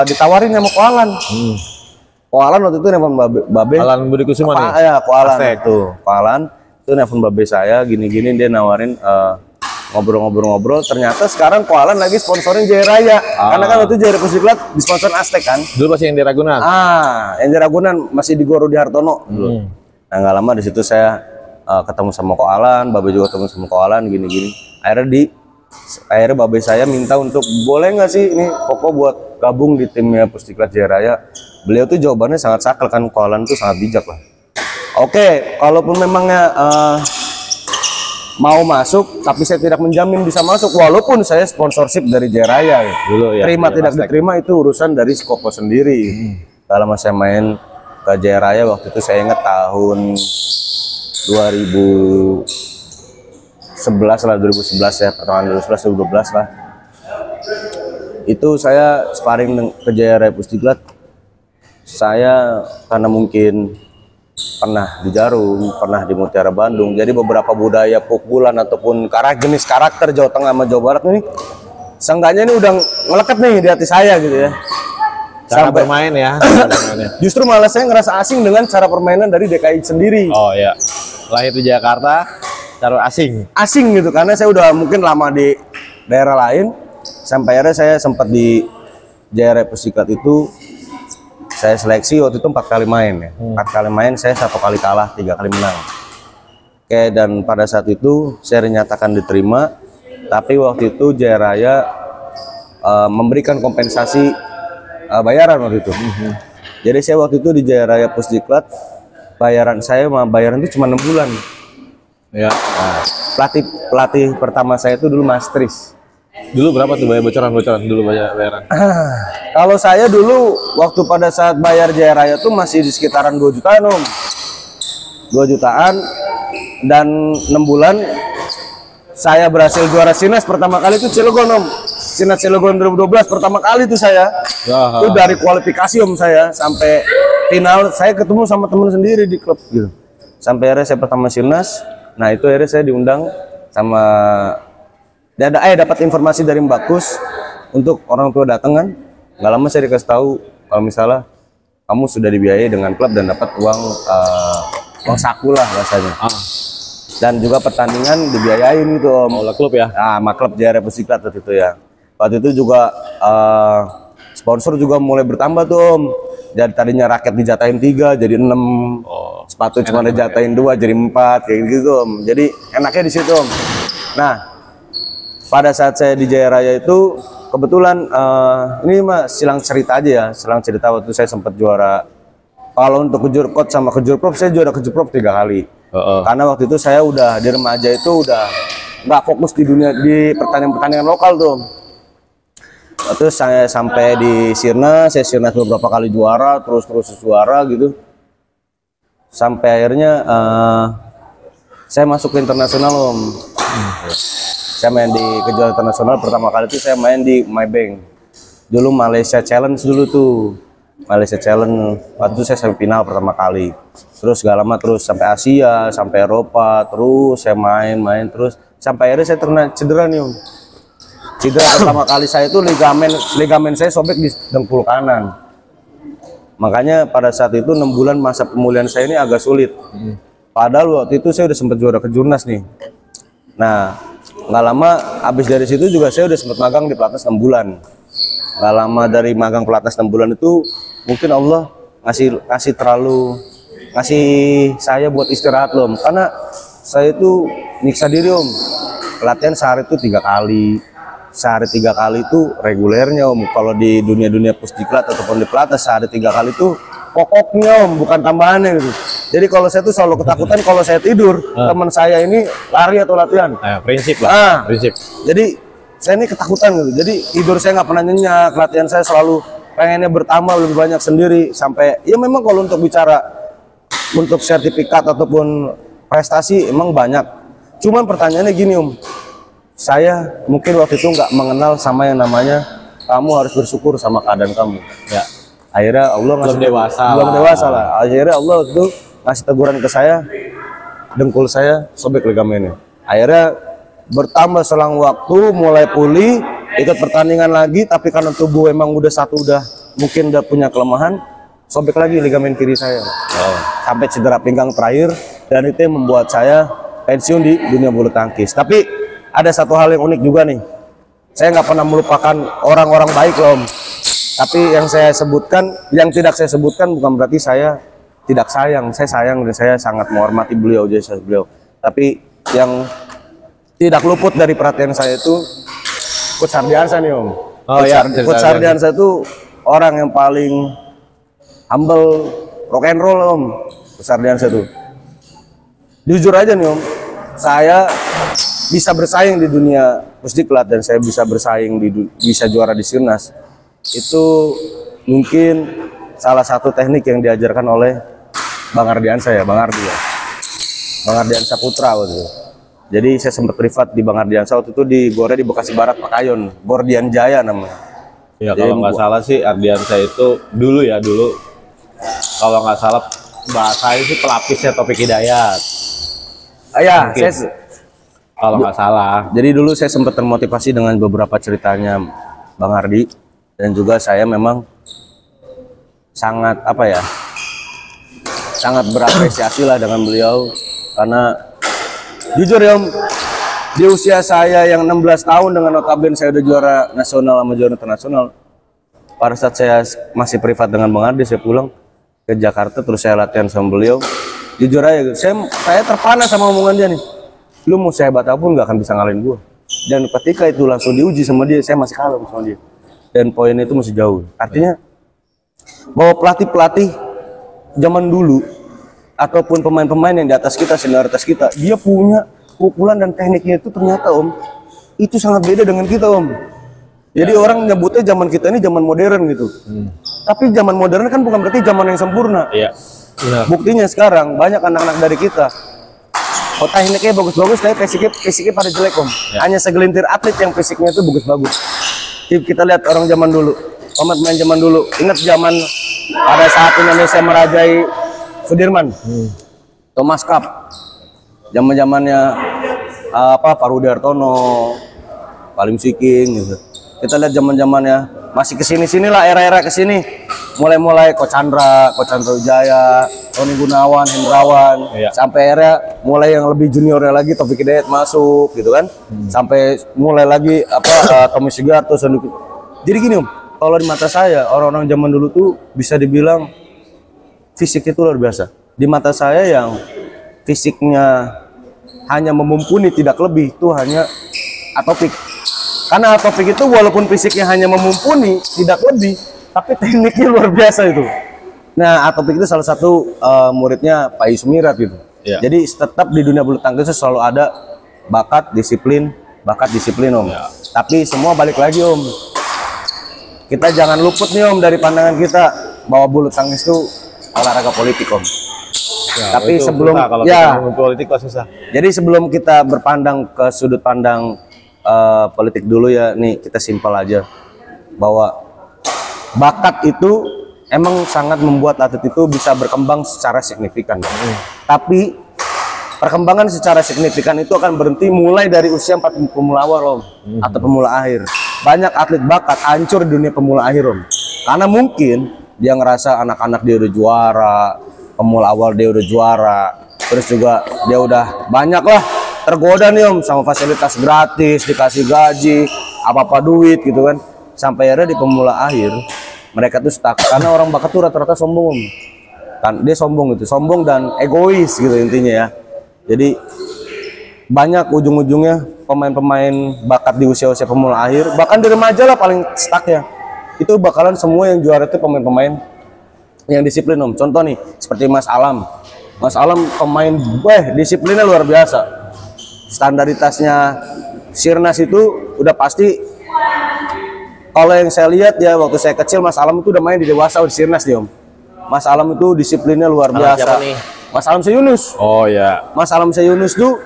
ditawarin sama Koalan. Koalan waktu itu nelfon Babe Koalan Budi Kusuma nih ya, Koalan itu Koalan itu nelfon Babe saya gini-gini, dia nawarin ngobrol-ngobrol, ternyata sekarang Koalan lagi sponsorin Jaya Raya. Karena kan waktu Jaya Pusiklat disponsor Aztek kan. Dulu masih yang di Ragunan. Yang di Ragunan masih di Goro di Hartono dulu. Nah nggak lama di situ saya ketemu sama Koalan, Babe juga ketemu sama Koalan gini-gini. Akhirnya Babe saya minta untuk boleh nggak sih ini Koko buat gabung di timnya Pusiklat Jaya Raya. Beliau tuh jawabannya sangat sakral kan, Koalan tuh sangat bijak lah. Oke, kalaupun memangnya mau masuk, tapi saya tidak menjamin bisa masuk walaupun saya sponsorship dari Jaya Raya dulu ya. Terima tidak diterima itu urusan dari Koko sendiri. Kalau saya main ke Jaya Raya waktu itu saya ingat tahun 2000 2011 lah, 2011 ya, pertengahan 2011 2012 lah. Itu saya sparring ke Jaya Raya Pusdiklat. Saya karena mungkin pernah di Jarum, pernah di Mutiara Bandung, jadi beberapa budaya pukulan ataupun jenis karakter Jawa Tengah sama Jawa Barat ini seenggaknya ini udah ngelekat nih di hati saya gitu ya. Cara bermain ya. Justru malah saya ngerasa asing dengan cara permainan dari DKI sendiri. Oh ya, lahir di Jakarta, cara asing. Asing gitu, karena saya udah mungkin lama di daerah lain. Sampai akhirnya saya sempat di Jaya Raya Pusdiklat itu, saya seleksi waktu itu 4 kali main ya. 4 kali main, saya 1 kali kalah, 3 kali menang. Oke, dan pada saat itu saya dinyatakan diterima, tapi waktu itu Jaya Raya memberikan kompensasi bayaran waktu itu. Jadi saya waktu itu di Jaya Raya Pusdiklat, bayaran itu cuma 6 bulan. Ya. Nah, pelatih pertama saya itu dulu Mas Tris. Dulu berapa tuh bocoran dulu bayaran? Kalau saya dulu waktu pada saat bayar Jaya Raya tuh masih di sekitaran 2 jutaan Om. 2 jutaan, dan 6 bulan saya berhasil juara Sinas pertama kali itu Cilegon Om. Sinas Cilegon 2012 pertama kali itu saya. Itu dari kualifikasi Om, saya sampai final saya ketemu sama temen sendiri di klub gitu. Sampai akhirnya saya pertama Sinas. Nah itu akhirnya saya diundang sama dapat informasi dari Mbak Kus untuk orang tua datang kan. Nggak lama saya dikasih tahu kalau misalnya kamu sudah dibiayai dengan klub dan dapat uang saku lah rasanya. Dan juga pertandingan dibiayain gitu Om. Oleh klub ya? Sama klub Jaya Raya Pusdiklat waktu itu ya. Waktu itu juga sponsor juga mulai bertambah tuh Om. Jadi tadinya raket dijatahin 3 jadi 6. Sepatu cuma dijatahin 2 jadi 4 kayak gitu Om. Jadi enaknya di situ Om. Nah, pada saat saya di Jaya Raya itu kebetulan ini mah silang cerita aja ya, silang cerita waktu saya sempat juara. Kalau untuk kejurkot sama kejurprov saya juara kejurprov 3 kali. Karena waktu itu saya udah di remaja itu udah nggak fokus di pertandingan lokal tuh. Terus saya sampai di Sirnas, saya Sirnas beberapa kali juara, terus juara gitu. Sampai akhirnya saya masuk ke internasional Om. Saya main di kejuaraan internasional pertama kali itu saya main di Maybank. Dulu Malaysia Challenge dulu tuh. Malaysia Challenge. Waktu itu saya sampai final pertama kali. Terus gak lama terus sampai Asia, sampai Eropa, terus saya main terus sampai akhirnya saya terkena cedera nih Om. Cedera pertama kali saya itu ligamen saya sobek di dengkul kanan. Makanya pada saat itu 6 bulan masa pemulihan saya ini agak sulit. Padahal waktu itu saya udah sempat juara kejurnas nih. Nah, nggak lama habis dari situ juga saya udah sempat magang di pelatnas 6 bulan. Nggak lama dari magang pelatnas 6 bulan itu mungkin Allah ngasih saya buat istirahat loh, karena saya itu nyiksa diri Om. Latihan sehari itu 3 kali. Sehari 3 kali itu regulernya Om. Kalau di dunia Pusdiklat ataupun di pelatnas sehari 3 kali itu pokoknya Om, bukan tambahannya gitu. Jadi kalau saya tuh selalu ketakutan kalau saya tidur, teman saya ini lari atau latihan. Prinsip lah. Prinsip. Jadi saya ini ketakutan gitu. Jadi tidur saya nggak pernah nyenyak, latihan saya selalu pengennya bertambah lebih banyak sendiri. Sampai ya memang kalau untuk bicara untuk sertifikat ataupun prestasi emang banyak. Cuman pertanyaannya gini Om, saya mungkin waktu itu nggak mengenal sama yang namanya kamu harus bersyukur sama keadaan kamu. Ya. Akhirnya Allah belum dewasa lah. Akhirnya Allah itu ngasih teguran ke saya, dengkul saya sobek ligamennya. Akhirnya bertambah selang waktu, mulai pulih, ikut pertandingan lagi, tapi karena tubuh emang udah mungkin udah punya kelemahan, sobek lagi ligamen kiri saya. Sampai cedera pinggang terakhir, dan itu yang membuat saya pensiun di dunia bulu tangkis. Tapi ada satu hal yang unik juga nih, saya nggak pernah melupakan orang-orang baik loh Om. Tapi yang tidak saya sebutkan bukan berarti saya tidak sayang. Saya sayang dan saya sangat menghormati beliau, jasa beliau. Tapi yang tidak luput dari perhatian saya itu Coach Sardiansa nih Om. Coach Sardiansa itu orang yang paling humble, rock and roll Om. Coach Sardiansa itu. Jujur aja nih Om, saya bisa bersaing di dunia Pusdiklat dan saya bisa bersaing bisa juara di Sirnas. Itu mungkin salah satu teknik yang diajarkan oleh Bang Ardiansa ya, Bang Ardiansa Putra waktu itu. Jadi saya sempat privat di Bang Ardiansa waktu itu di Gor di Bekasi Barat Pakayon, Gordian Jaya namanya. Ya Jadi kalau nggak salah sih Ardiansa itu dulu kalau nggak salah bahasanya sih pelapisnya Taufik Hidayat. Ya, Mungkin. Kalau nggak salah. Jadi dulu saya sempat termotivasi dengan beberapa ceritanya Bang Ardi, dan juga saya memang sangat sangat berapresiasi lah dengan beliau, karena jujur ya Om, di usia saya yang 16 tahun dengan notabene saya udah juara nasional sama juara internasional. Pada saat saya masih privat dengan Bang Ardi, saya pulang ke Jakarta terus saya latihan sama beliau. Jujur aja, saya terpana sama omongan dia nih. Lu mau sehebat apapun gak akan bisa ngalahin gua. Dan ketika itu langsung diuji sama dia, saya masih kalah sama dia. Dan poinnya itu masih jauh. Artinya bahwa pelatih-pelatih zaman dulu ataupun pemain-pemain yang di atas kita, senioritas kita, dia punya pukulan dan tekniknya itu ternyata Om, itu sangat beda dengan kita Om. Jadi orang nyebutnya zaman kita ini zaman modern gitu. Tapi zaman modern kan bukan berarti zaman yang sempurna. Iya. Benar. Buktinya sekarang banyak anak-anak dari kita, tekniknya bagus-bagus, tapi fisiknya pada jelek Om. Ya. Hanya segelintir atlet yang fisiknya itu bagus-bagus. Kita lihat orang zaman dulu, pemain zaman dulu. Ingat zaman pada saat Indonesia merajai Sudirman, Thomas Cup, zaman-zamannya Pak Rudi Hartono, Palim Siking gitu. Kita lihat zaman-zamannya masih kesini-sini lah, era-era kesini, mulai Coach Chandra Wijaya, Tony Gunawan, Hendrawan, Iya. sampai era mulai yang lebih juniornya lagi, Taufik Hidayat masuk gitu kan, sampai mulai lagi Tommy Sugiarto, Sanduki. Jadi gini Om, kalau di mata saya orang-orang zaman dulu tuh bisa dibilang fisik itu luar biasa. Di mata saya yang fisiknya hanya memumpuni tidak lebih itu hanya Atopik. Karena Atopik itu walaupun fisiknya hanya memumpuni tidak lebih, tapi tekniknya luar biasa itu. Nah, Atopik itu salah satu muridnya Pak Ismirat gitu. Ya. Jadi tetap di dunia bulu tangkis selalu ada bakat disiplin Om. Ya. Tapi semua balik lagi Om. Kita jangan luput nih Om dari pandangan kita bahwa bulu tangkis itu olahraga politik Om. Ya, Tapi itu sebelum susah, kalau ya, kita ngomong politik kok susah. jadi sebelum kita berpandang ke sudut pandang politik dulu ya, nih kita simpel aja bahwa bakat itu emang sangat membuat atlet itu bisa berkembang secara signifikan. Tapi perkembangan secara signifikan itu akan berhenti mulai dari usia 40 pemula awal Om, atau pemula akhir. Banyak atlet bakat hancur di dunia pemula akhir Om, karena mungkin dia ngerasa anak-anak dia udah juara, pemula awal dia udah juara, terus juga dia udah banyak lah tergoda nih Om sama fasilitas gratis, dikasih gaji, apa-apa duit gitu kan. Sampai akhirnya di pemula akhir mereka tuh stuck, karena orang bakat tuh rata-rata sombong Om. Kan dia sombong gitu, sombong dan egois gitu intinya ya. Jadi banyak ujung-ujungnya pemain-pemain bakat di usia-usia pemula akhir, bahkan di remaja lah paling stuck ya. Itu bakalan semua yang juara itu pemain-pemain yang disiplin Om. Contoh nih seperti Mas Alam. Mas Alam pemain disiplinnya luar biasa. Standaritasnya Sirnas itu udah pasti. Kalau yang saya lihat ya waktu saya kecil Mas Alam itu udah main di dewasa di Sirnas dia Om. Mas Alam itu disiplinnya luar biasa. Siapa nih? Mas Alam Seyunus. Oh ya. Mas Alam Seyunus tuh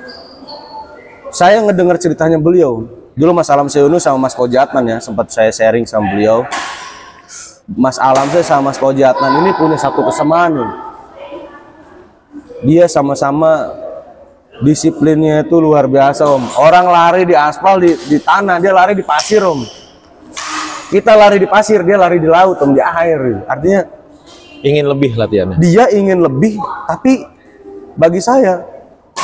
saya ngedengar ceritanya beliau. Dulu Mas Alam Seyunus sama Mas Pojatman ya, sempat saya sharing sama beliau. Mas Alam saya sama Mas Pojatman ini punya satu kesamaan Om. Dia sama-sama disiplinnya itu luar biasa Om. Orang lari di aspal di tanah, dia lari di pasir Om. Kita lari di pasir, dia lari di laut Om, di air. Artinya Ingin lebih latihannya. dia ingin lebih, tapi bagi saya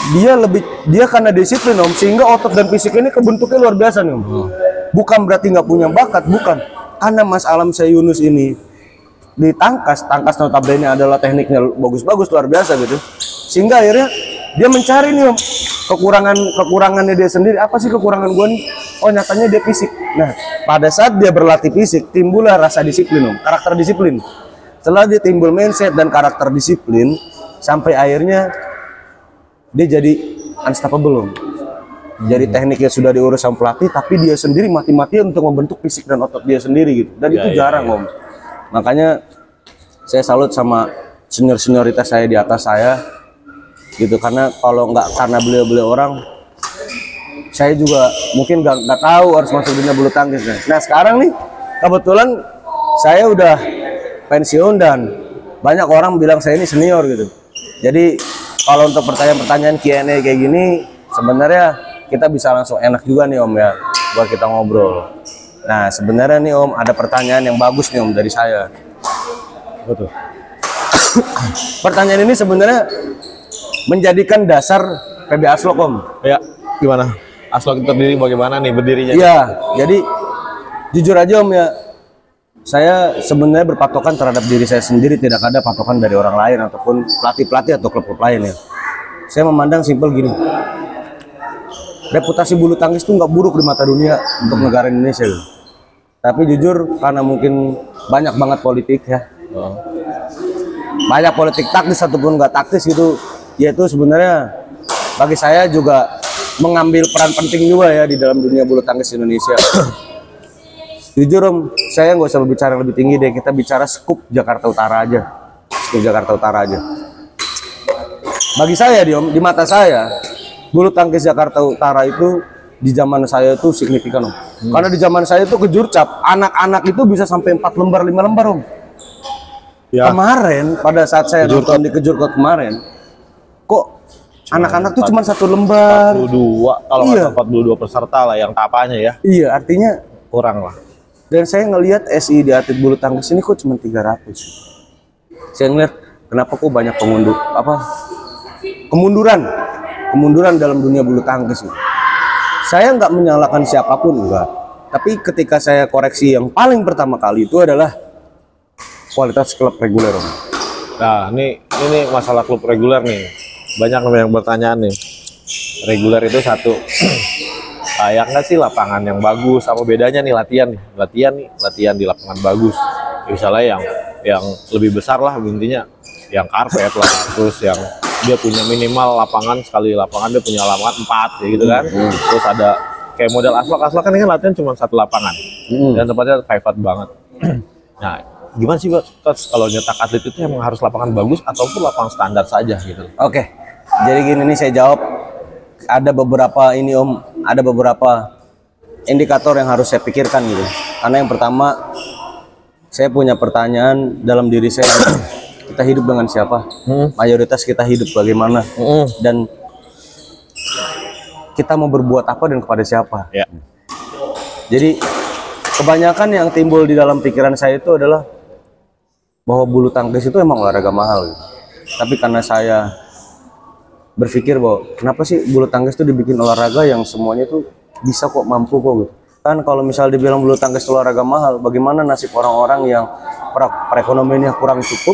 dia karena disiplin Om, sehingga otot dan fisik ini kebentuknya luar biasa nih Om. Bukan berarti nggak punya bakat, bukan. Karena Mas Alam Seyunus ini di tangkas notabene adalah tekniknya bagus-bagus luar biasa gitu. Sehingga akhirnya dia mencari nih Om kekurangannya dia sendiri. Apa sih kekurangan gua nih? Oh nyatanya dia fisik. Nah pada saat dia berlatih fisik timbullah rasa disiplin Om, karakter disiplin. Setelah dia timbul mindset dan karakter disiplin, sampai akhirnya dia jadi unstoppable Om. Jadi tekniknya sudah diurus sama pelatih, tapi dia sendiri mati-matian untuk membentuk fisik dan otot dia sendiri gitu. Dan itu jarang Om. Makanya saya salut sama senioritas saya di atas saya gitu, karena kalau nggak karena beliau orang saya juga mungkin nggak tahu harus masuk dunia bulu tangkis. Nah sekarang nih kebetulan saya udah pensiun dan banyak orang bilang saya ini senior gitu. Jadi kalau untuk pertanyaan-pertanyaan Q&A kayak gini sebenarnya kita bisa langsung enak juga nih Om ya buat kita ngobrol. Nah sebenarnya nih Om ada pertanyaan yang bagus nih Om dari saya. Betul. Pertanyaan ini sebenarnya menjadikan dasar PB Aslok Om. Ya, gimana? Aslok terdiri bagaimana nih berdirinya? Iya, jadi jujur aja Om ya, saya sebenarnya berpatokan terhadap diri saya sendiri, tidak ada patokan dari orang lain ataupun pelatih-pelatih atau klub-klub lain ya. Saya memandang simpel gini, reputasi bulu tangkis itu nggak buruk di mata dunia untuk negara Indonesia gitu. Tapi jujur karena mungkin banyak banget politik ya, banyak politik taktis ataupun nggak taktis gitu, yaitu sebenarnya bagi saya juga mengambil peran penting juga ya di dalam dunia bulu tangkis Indonesia. Jujur Om, saya nggak usah berbicara lebih tinggi deh, kita bicara skup Jakarta Utara aja. Skup Jakarta Utara aja. Bagi saya Om, di mata saya, bulu tangkis Jakarta Utara itu di zaman saya itu signifikan Om. Karena di zaman saya itu kejurcap, anak-anak itu bisa sampai 4 lembar, 5 lembar Om. Ya. Kemarin pada saat saya nonton di Kejurkot kemarin, kok anak-anak tuh cuma 1 lembar. 42, kalau iya. 42 peserta lah yang tapanya ya. Iya, artinya kurang lah. Dan saya ngelihat SI di atlet bulu tangkis ini kok cuma 300. Saya ngeliat kenapa kok banyak kemunduran dalam dunia bulu tangkis. Saya nggak menyalahkan siapapun enggak. Tapi ketika saya koreksi yang paling pertama kali itu adalah kualitas klub reguler. Nah, ini masalah klub reguler nih. Banyak yang bertanyaan nih. Reguler itu satu. Kayak nggak sih lapangan yang bagus? Apa bedanya nih latihan di lapangan bagus. Misalnya yang lebih besar lah intinya, yang karpet lah, terus yang dia punya minimal lapangan, sekali lapangan dia punya lapangan 4 ya gitu kan. Terus ada kayak model Aslok kan ini latihan cuma 1 lapangan dan tempatnya private banget. Nah, gimana sih Coach kalau nyetak atlet itu emang harus lapangan bagus ataupun lapangan standar saja gitu? Oke, jadi gini nih saya jawab. Ada beberapa ada beberapa indikator yang harus saya pikirkan gitu. Karena yang pertama, saya punya pertanyaan dalam diri saya, kita hidup dengan siapa? Mayoritas kita hidup bagaimana? Dan kita mau berbuat apa dan kepada siapa? Ya. Jadi kebanyakan yang timbul di dalam pikiran saya itu adalah bahwa bulu tangkis itu emang olahraga mahal gitu. Tapi karena saya berpikir bahwa kenapa sih bulu tangkis itu dibikin olahraga yang semuanya tuh bisa kok, mampu kok gitu. Kan kalau misal dibilang bulu tangkis olahraga mahal, bagaimana nasib orang-orang yang perekonomiannya kurang cukup,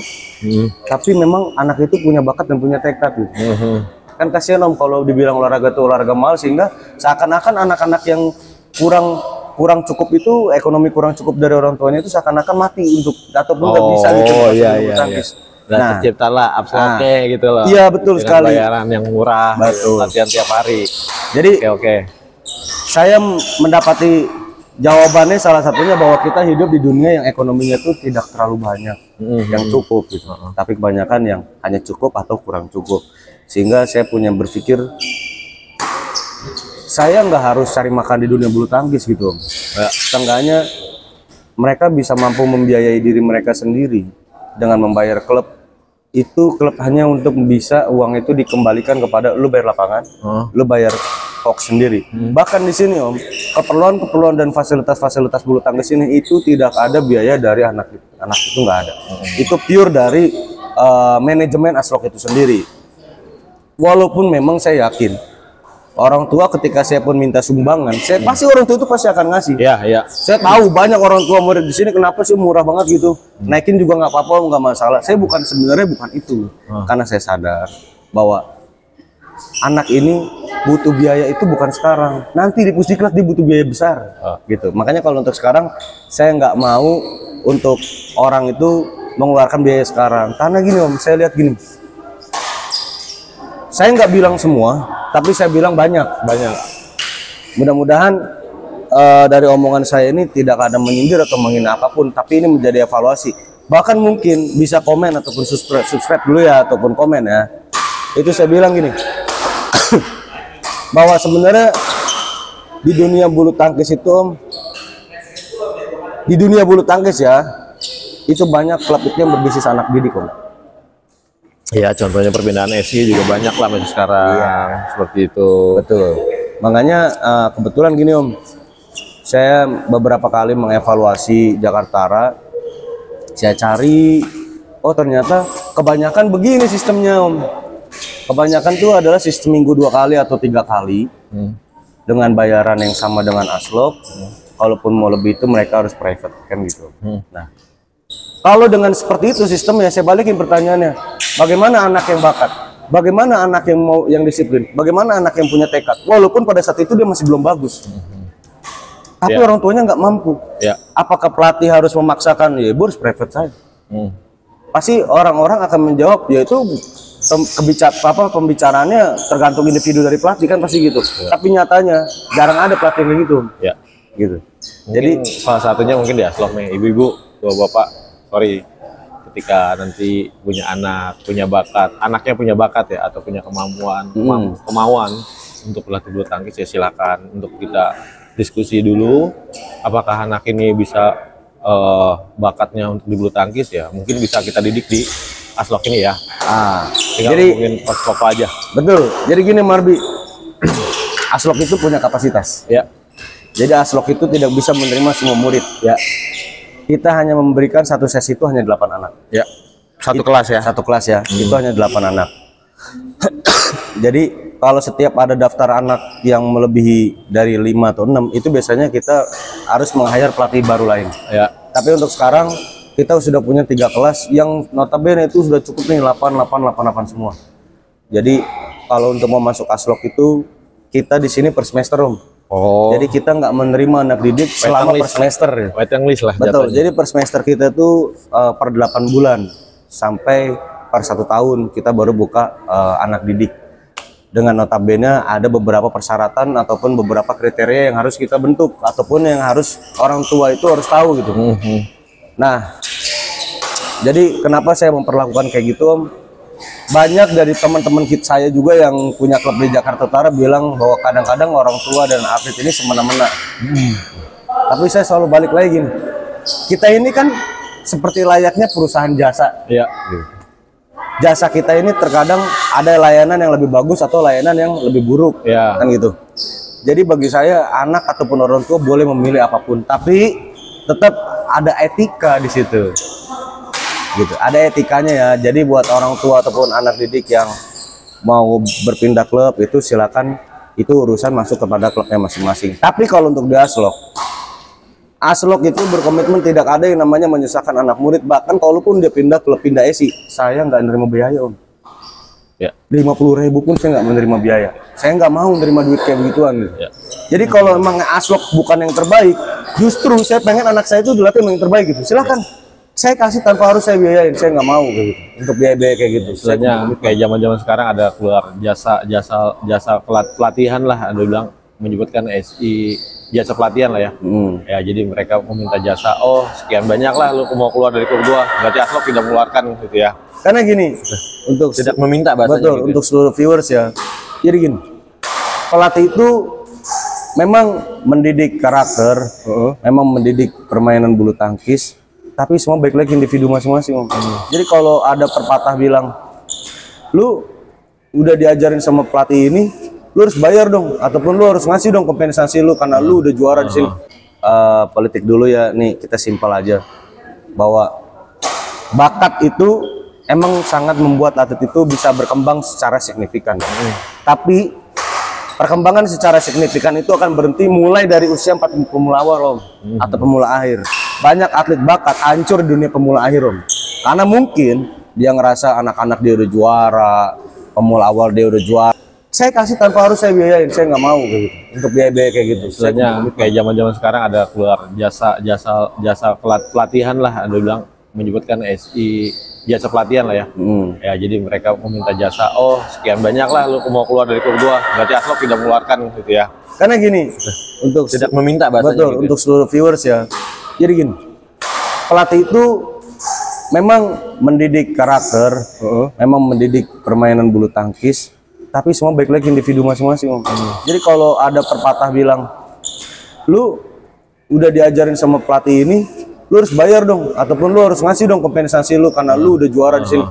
tapi memang anak itu punya bakat dan punya tekad gitu. Kan kasihan Om kalau dibilang olahraga itu olahraga mahal, sehingga seakan-akan anak-anak yang kurang cukup itu, ekonomi kurang cukup dari orang tuanya itu seakan-akan mati untuk ataupun nggak bisa gitu bulu tangkis. Nah, terciptalah Aslok gitu loh. Iya betul dengan sekali. Bayaran yang murah, betul. Latihan tiap hari. Jadi oke. Saya mendapati jawabannya salah satunya bahwa kita hidup di dunia yang ekonominya itu tidak terlalu banyak yang cukup gitu. Tapi kebanyakan yang hanya cukup atau kurang cukup. Sehingga saya punya berpikir saya nggak harus cari makan di dunia bulu tangkis gitu. Seenggaknya mereka bisa mampu membiayai diri mereka sendiri dengan membayar klub. Itu klub hanya untuk bisa uang itu dikembalikan kepada lu bayar lapangan, lu bayar box sendiri. Bahkan di sini Om, keperluan dan fasilitas bulu tangkis ini itu tidak ada biaya dari anak itu nggak ada. Itu pure dari manajemen Aslok itu sendiri. Walaupun memang saya yakin orang tua ketika saya pun minta sumbangan, pasti orang tua itu pasti akan ngasih. Iya. Saya tahu banyak orang tua murid di sini kenapa sih murah banget gitu. Naikin juga nggak apa-apa, nggak masalah. Saya sebenarnya bukan itu. Karena saya sadar bahwa anak ini butuh biaya itu bukan sekarang. Nanti di Pusdiklat dia butuh biaya besar. Gitu. Makanya kalau untuk sekarang saya nggak mau untuk orang itu mengeluarkan biaya sekarang. Karena gini Om, saya lihat gini. Saya nggak bilang semua, tapi saya bilang banyak. Mudah-mudahan dari omongan saya ini tidak ada menyindir atau menghina apapun, tapi ini menjadi evaluasi. Bahkan mungkin bisa komen ataupun subscribe dulu ya, ataupun komen ya. Itu saya bilang gini, bahwa sebenarnya di dunia bulu tangkis itu Om, di dunia bulu tangkis ya, itu banyak klub itu yang berbisnis anak didik Om. Iya, contohnya perpindahan SI juga banyak lah masih sekarang. Iya. Seperti itu. Betul. Makanya kebetulan gini Om, saya beberapa kali mengevaluasi Jakarta. Saya cari, oh ternyata kebanyakan begini sistemnya Om. Kebanyakan tuh adalah sistem minggu 2 kali atau 3 kali dengan bayaran yang sama dengan Aslok. Kalaupun mau lebih itu mereka harus private kan gitu. Nah, kalau dengan seperti itu sistemnya, saya balikin pertanyaannya, bagaimana anak yang bakat, bagaimana anak yang mau yang disiplin, bagaimana anak yang punya tekad, walaupun pada saat itu dia masih belum bagus, tapi orang tuanya nggak mampu. Apakah pelatih harus memaksakan? Ya ibu harus private saya. Pasti orang-orang akan menjawab, yaitu pembicaraannya tergantung individu dari pelatih kan pasti gitu. Tapi nyatanya jarang ada pelatih kayak gitu. Gitu. Mungkin jadi salah satunya mungkin di Aslok nih, ibu-ibu, bapak, sorry, ketika nanti punya anak, punya bakat, anaknya punya bakat ya, atau punya kemauan untuk berlatih bulu tangkis ya silakan untuk kita diskusi dulu, apakah anak ini bisa bakatnya untuk di bulu tangkis ya, mungkin bisa kita didik di Aslok ini ya. Jadi mungkin Aslok aja. Betul. Jadi gini Marbi, Aslok itu punya kapasitas. Jadi Aslok itu tidak bisa menerima semua murid. Kita hanya memberikan satu sesi itu hanya 8 anak. Satu kelas ya. Satu kelas ya. Itu hanya 8 anak. Jadi kalau setiap ada daftar anak yang melebihi dari 5 atau 6, itu biasanya kita harus meng-hire pelatih baru lain. Tapi untuk sekarang kita sudah punya 3 kelas yang notabene itu sudah cukup nih 8 semua. Jadi kalau untuk mau masuk Aslok itu kita di sini per semester Om. Jadi kita nggak menerima anak didik selama per semester. Waiting list lah. Betul. Jatuhnya. Jadi per semester kita tuh per 8 bulan sampai per 1 tahun kita baru buka anak didik. Dengan notabene ada beberapa persyaratan ataupun beberapa kriteria yang harus kita bentuk ataupun yang harus orang tua itu harus tahu gitu. Nah, jadi kenapa saya memperlakukan kayak gitu Om? Banyak dari teman-teman saya juga yang punya klub di Jakarta Utara bilang bahwa kadang-kadang orang tua dan atlet ini semena-mena. Tapi saya selalu balik lagi gini, kita ini kan seperti layaknya perusahaan jasa. Jasa kita ini terkadang ada layanan yang lebih bagus atau layanan yang lebih buruk, kan gitu. Jadi bagi saya anak ataupun orang tua boleh memilih apapun, tapi tetap ada etika di situ. Gitu. Ada etikanya ya. Jadi buat orang tua ataupun anak didik yang mau berpindah klub itu silakan, itu urusan masuk kepada klubnya masing-masing. Tapi kalau untuk di Aslok itu berkomitmen tidak ada yang namanya menyusahkan anak murid. Bahkan kalaupun dia pindah klub, pindah SI, saya nggak menerima biaya Om. 50.000 pun saya nggak menerima biaya. Saya nggak mau menerima duit kayak begituan. Jadi kalau emang Aslok bukan yang terbaik, justru saya pengen anak saya itu dilatih yang terbaik gitu. Silakan. Saya kasih tanpa harus saya biayain, saya nggak mau kayak gitu. Untuk biaya-biaya kayak gitu. Istilahnya kayak zaman-zaman sekarang ada keluar jasa pelatihan lah, ada bilang menyebutkan SI jasa pelatihan lah ya. Ya jadi mereka meminta jasa, oh sekian banyak lah lu mau keluar dari klub gua, berarti Aslok tidak mengeluarkan gitu ya. Karena gini, untuk tidak meminta bahasanya. Betul, gitu. Untuk seluruh viewers ya. Jadi gini, pelatih itu memang mendidik karakter, memang mendidik permainan bulu tangkis. Tapi semua baik lagi individu masing-masing. Jadi kalau ada pepatah bilang, lu udah diajarin sama pelatih ini, lu harus bayar dong, ataupun lu harus ngasih dong kompensasi lu karena lu udah juara di sini. Politik dulu ya, nih kita simpel aja, bahwa bakat itu emang sangat membuat atlet itu bisa berkembang secara signifikan. Tapi perkembangan secara signifikan itu akan berhenti mulai dari usia 40 pemula awal atau pemula akhir. Banyak atlet bakat hancur di dunia pemula akhir karena mungkin dia ngerasa anak-anak dia udah juara, pemula awal dia udah juara. Saya kasih tanpa harus saya biayain, saya nggak mau kayak gitu. Untuk biaya-biaya kayak gitu. Istilahnya kayak zaman-zaman sekarang ada keluar jasa pelatihan lah, ada bilang menyebutkan SI jasa pelatihan lah ya. Ya jadi mereka meminta jasa, oh sekian banyak lah lu mau keluar dari klub gua, berarti Aslok tidak mengeluarkan gitu ya. Karena gini, untuk tidak meminta bahasanya. Betul, gitu. Untuk seluruh viewers ya. Jadi gini, pelatih itu memang mendidik karakter, memang mendidik permainan bulu tangkis, tapi semua baik lagi individu masing-masing. Jadi kalau ada pepatah bilang, lu udah diajarin sama pelatih ini, lu harus bayar dong, ataupun lu harus ngasih dong kompensasi lu karena lu udah juara di sini.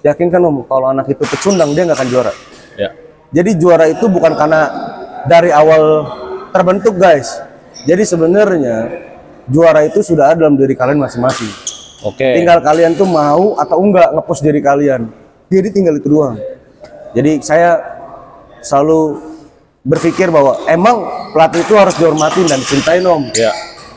Yakin kan Om, kalau anak itu pecundang dia nggak akan juara. Ya. Jadi juara itu bukan karena dari awal terbentuk guys. Jadi sebenarnya juara itu sudah ada dalam diri kalian masing-masing. Oke. Tinggal kalian tuh mau atau enggak nge-push diri kalian. Jadi tinggal itu doang. Jadi saya selalu berpikir bahwa emang pelatih itu harus dihormatin dan dicintain Om. Ya.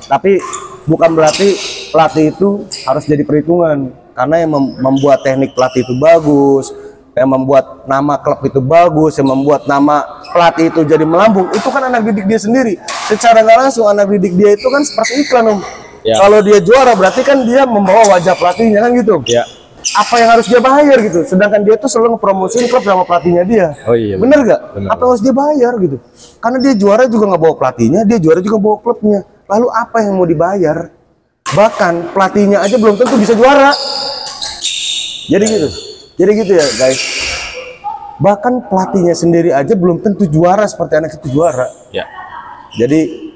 Tapi bukan berarti pelatih itu harus jadi perhitungan. Karena yang membuat teknik pelatih itu bagus, yang membuat nama klub itu bagus, yang membuat nama pelatih itu jadi melambung, itu kan anak didik dia sendiri. Secara nggak langsung anak didik dia itu kan seperti iklan Om. Ya. Kalau dia juara berarti kan dia membawa wajah pelatihnya kan gitu. Ya. Apa yang harus dia bayar gitu? Sedangkan dia tuh selalu ngepromosiin klub sama pelatihnya dia. Oh iya. Bener gak? Bener. Apa yang harus dia bayar gitu? Karena dia juara juga nggak bawa pelatihnya, dia juara juga bawa klubnya. Lalu apa yang mau dibayar? Bahkan pelatihnya aja belum tentu bisa juara. Jadi gitu. Jadi gitu ya guys. Bahkan pelatihnya sendiri aja belum tentu juara seperti anak itu juara. Ya. Jadi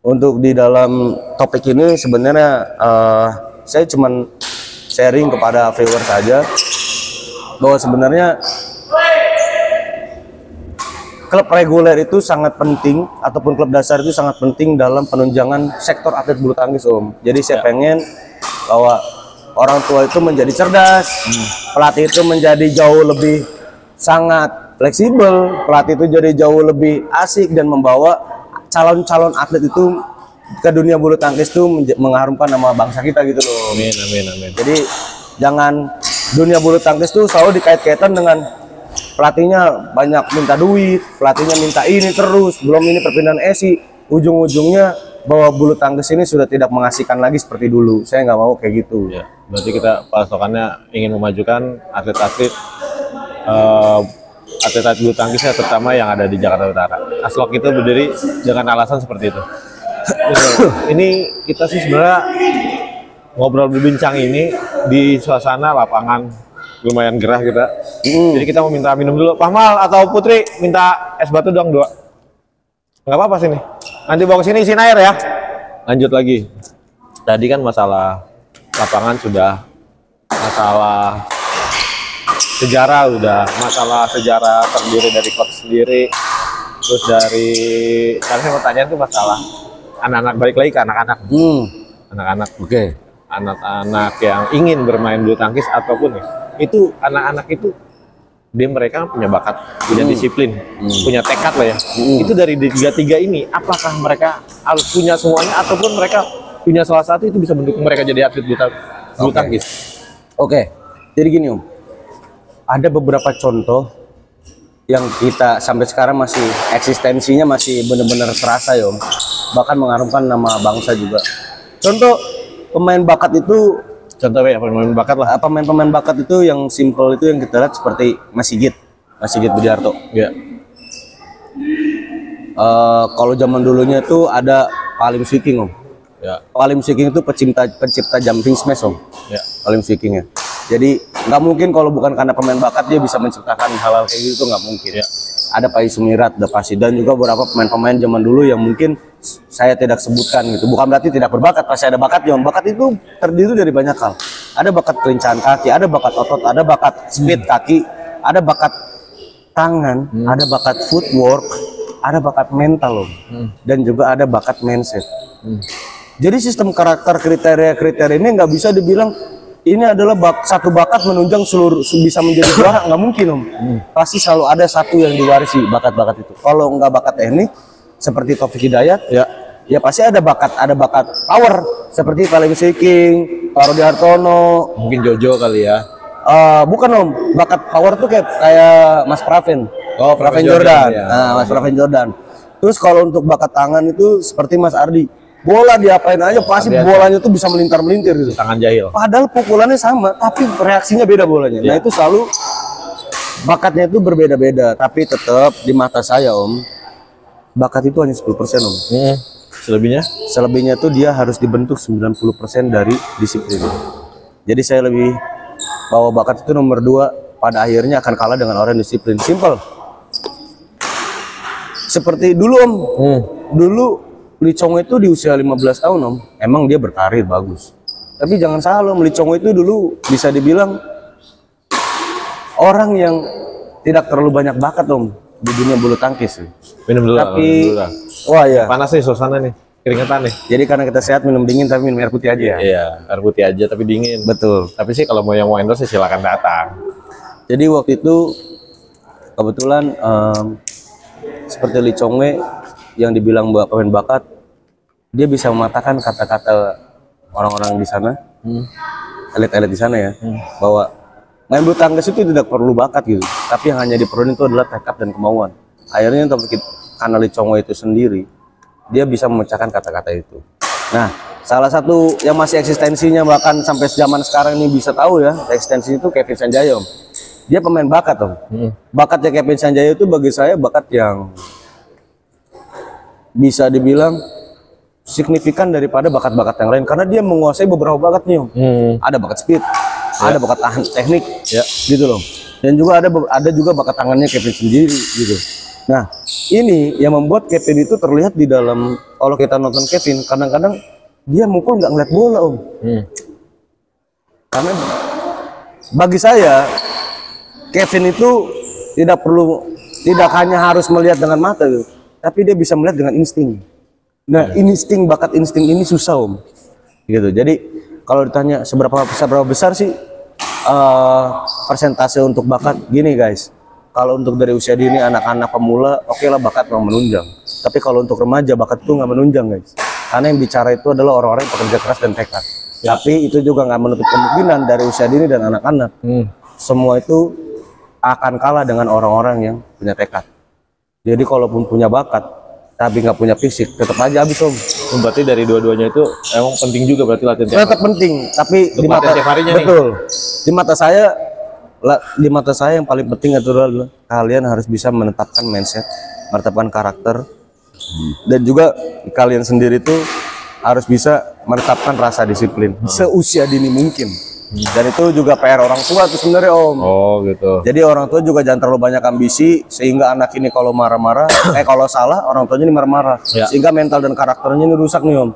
untuk di dalam topik ini sebenarnya saya cuman sharing kepada viewer saja bahwa sebenarnya klub reguler itu sangat penting ataupun klub dasar itu sangat penting dalam penunjangan sektor atlet bulu tangkis Om. Jadi saya pengen bahwa orang tua itu menjadi cerdas, pelatih itu menjadi jauh lebih sangat fleksibel, pelatih itu jadi jauh lebih asik dan membawa calon-calon atlet itu ke dunia bulu tangkis itu mengharumkan nama bangsa kita gitu loh. Amin, amin, amin. Jadi jangan dunia bulu tangkis tuh selalu dikait-kaitan dengan pelatihnya banyak minta duit, pelatihnya minta ini terus, belum ini perpindahan ESI, ujung-ujungnya bahwa bulu tangkis ini sudah tidak mengasihkan lagi seperti dulu. Saya nggak mau kayak gitu. Ya, berarti kita patokannya ingin memajukan atlet-atlet atlet-atlet bulu tangkisnya terutama yang ada di Jakarta Utara. Aslok itu berdiri dengan alasan seperti itu. Ini kita sih sebenarnya ngobrol berbincang ini di suasana lapangan lumayan gerah kita. Jadi kita mau minta minum dulu. Pahmal atau Putri minta es batu dong 2. Nggak apa-apa sini. Nanti bawa ke sini isiin air ya. Lanjut lagi. Tadi kan masalah lapangan sudah, masalah sejarah udah, masalah sejarah terdiri dari coach sendiri, terus dari sekarang pertanyaan tuh masalah anak-anak, balik lagi ke anak-anak. Anak-anak. Oke. Anak-anak yang ingin bermain bulu tangkis ataupun ya, itu anak-anak itu mereka punya bakat, punya disiplin, punya tekad lah ya. Itu dari tiga ini, apakah mereka harus punya semuanya ataupun mereka punya salah satu itu bisa mendukung mereka jadi atlet bulu tangkis? Oke. Jadi gini Om, ada beberapa contoh yang kita sampai sekarang masih eksistensinya masih benar-benar terasa ya Om. Bahkan mengharumkan nama bangsa juga. Contoh pemain bakat itu, Contohnya ya pemain bakat lah. pemain-pemain bakat itu yang simple itu yang kita lihat seperti Mas Sigit Budiarto. Ya. Kalau zaman dulunya tuh ada Palim Swiking Om. Ya. Palim Swiking itu pencipta jumping smash Om. Ya. Palim Swikingnya. Jadi nggak mungkin kalau bukan karena pemain bakat dia bisa menciptakan hal-hal kayak gitu, nggak mungkin. Ya. Ada Pak Sumirat, ada Pasi, dan juga beberapa pemain-pemain zaman dulu yang mungkin saya tidak sebutkan gitu. Bukan berarti tidak berbakat, pasti ada bakatnya. Bakat itu terdiri dari banyak hal. Ada bakat kelincahan kaki, ada bakat otot, ada bakat speed kaki, ada bakat tangan, ada bakat footwork, ada bakat mental Om. Dan juga ada bakat mindset. Jadi sistem karakter kriteria ini nggak bisa dibilang ini adalah satu bakat menunjang seluruh bisa menjadi juara, nggak mungkin Om. Pasti selalu ada satu yang diwarisi bakat-bakat itu. Kalau nggak bakat teknik seperti Taufik Hidayat, ya pasti ada bakat power seperti Paling Swiking, Pak Rudi Hartono, Mungkin Jojo kali ya. bukan Om, bakat power tuh kayak Mas Praven. Oh, Praven Jordan. Ya. Nah, Mas Praven Jordan. Terus kalau untuk bakat tangan itu seperti Mas Ardi. Bola diapain aja pasti bolanya tuh bisa melintir-melintir gitu. Tangan jahil. Padahal pukulannya sama, tapi reaksinya beda bolanya. Nah itu selalu bakatnya itu berbeda-beda. Tapi tetap di mata saya Om, bakat itu hanya 10% Om. Selebihnya? Selebihnya tuh dia harus dibentuk 90% dari disiplin. Jadi saya lebih bahwa bakat itu nomor 2 pada akhirnya akan kalah dengan orang disiplin. Simple. Seperti dulu Om, dulu Lee Chong Wei itu di usia 15 tahun Om, emang dia berkarir bagus. Tapi jangan salah Om, Lee Chong Wei itu dulu bisa dibilang orang yang tidak terlalu banyak bakat Om di dunia bulu tangkis. Minum dulu. Tapi, minum dulu. wah ya. Panas nih suasana nih, keringetan nih. Jadi karena kita sehat minum dingin tapi minum air putih aja ya. Iya, air putih aja tapi dingin. Betul. Tapi sih kalau mau yang mau endorse sih silakan datang. Jadi waktu itu kebetulan seperti Lee Chong Wei yang dibilang pemain bakat, dia bisa mematahkan kata-kata orang-orang di sana, elit-elit di sana ya, bahwa main bulu tangkis itu tidak perlu bakat gitu, tapi yang hanya diperlukan itu adalah tekad dan kemauan. Akhirnya karena Lee Chong Wei itu sendiri, dia bisa memecahkan kata-kata itu. Nah, salah satu yang masih eksistensinya bahkan sampai zaman sekarang ini bisa tahu ya, eksistensi itu Kevin Sanjaya Om. Dia pemain bakat Om. Bakatnya Kevin Sanjaya itu bagi saya bakat yang bisa dibilang signifikan daripada bakat-bakat yang lain karena dia menguasai beberapa bakat nih Om. Ada bakat speed, ada bakat tahan teknik, ya gitu loh. Dan juga ada juga bakat tangannya Kevin sendiri gitu. Nah, ini yang membuat Kevin itu terlihat di dalam, kalau kita nonton Kevin, kadang-kadang dia mukul nggak ngeliat bola Om. Karena bagi saya Kevin itu tidak hanya harus melihat dengan mata gitu, tapi dia bisa melihat dengan insting. Nah, bakat insting ini susah Om. Gitu. Jadi kalau ditanya seberapa besar sih persentase untuk bakat, gini guys. Kalau untuk dari usia dini anak-anak pemula, oke lah bakat memang menunjang. Tapi kalau untuk remaja bakat itu nggak menunjang guys. Karena yang bicara itu adalah orang-orang yang bekerja keras dan tekad. Tapi itu juga nggak menutup kemungkinan dari usia dini dan anak-anak. Semua itu akan kalah dengan orang-orang yang punya tekad. Jadi kalaupun punya bakat tapi nggak punya fisik, tetap aja habis Om. Berarti dari dua-duanya itu emang penting juga berarti latihan tiap tetap penting, tapi untuk di mata betul. Di mata saya yang paling penting adalah kalian harus bisa menetapkan mindset, menetapkan karakter, dan juga kalian sendiri tuh harus bisa menetapkan rasa disiplin seusia dini mungkin. Dan itu juga PR orang tua tuh sebenarnya Om. Oh gitu. Jadi orang tua juga jangan terlalu banyak ambisi sehingga anak ini kalau marah-marah, kalau salah orang tuanya ini marah-marah, sehingga mental dan karakternya ini rusak nih Om.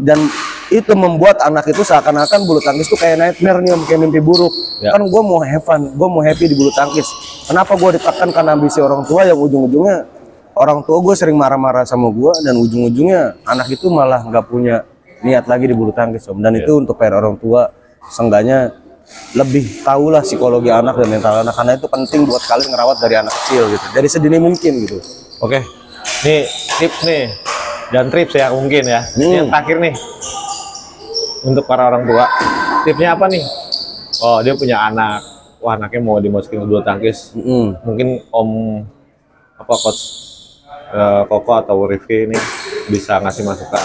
Dan itu membuat anak itu seakan-akan bulu tangkis tuh kayak nightmare nih Om, kayak mimpi buruk. Kan gue mau have fun, gue mau happy di bulu tangkis. Kenapa gue ditekan karena ambisi orang tua yang ujung-ujungnya orang tua gue sering marah-marah sama gue dan ujung-ujungnya anak itu malah nggak punya niat lagi di bulu tangkis Om. Dan itu untuk PR orang tua. Seenggaknya lebih tahulah psikologi anak dan mental anak, karena itu penting buat kalian ngerawat dari anak kecil gitu, dari sedini mungkin gitu. Oke, nih tips nih, dan tips ya mungkin ya. Yang terakhir nih untuk para orang tua, tipsnya apa nih? Oh dia punya anak, wah anaknya mau dimasukin ke bulu tangkis, mungkin Om coach Koko atau Rifki ini bisa ngasih masukan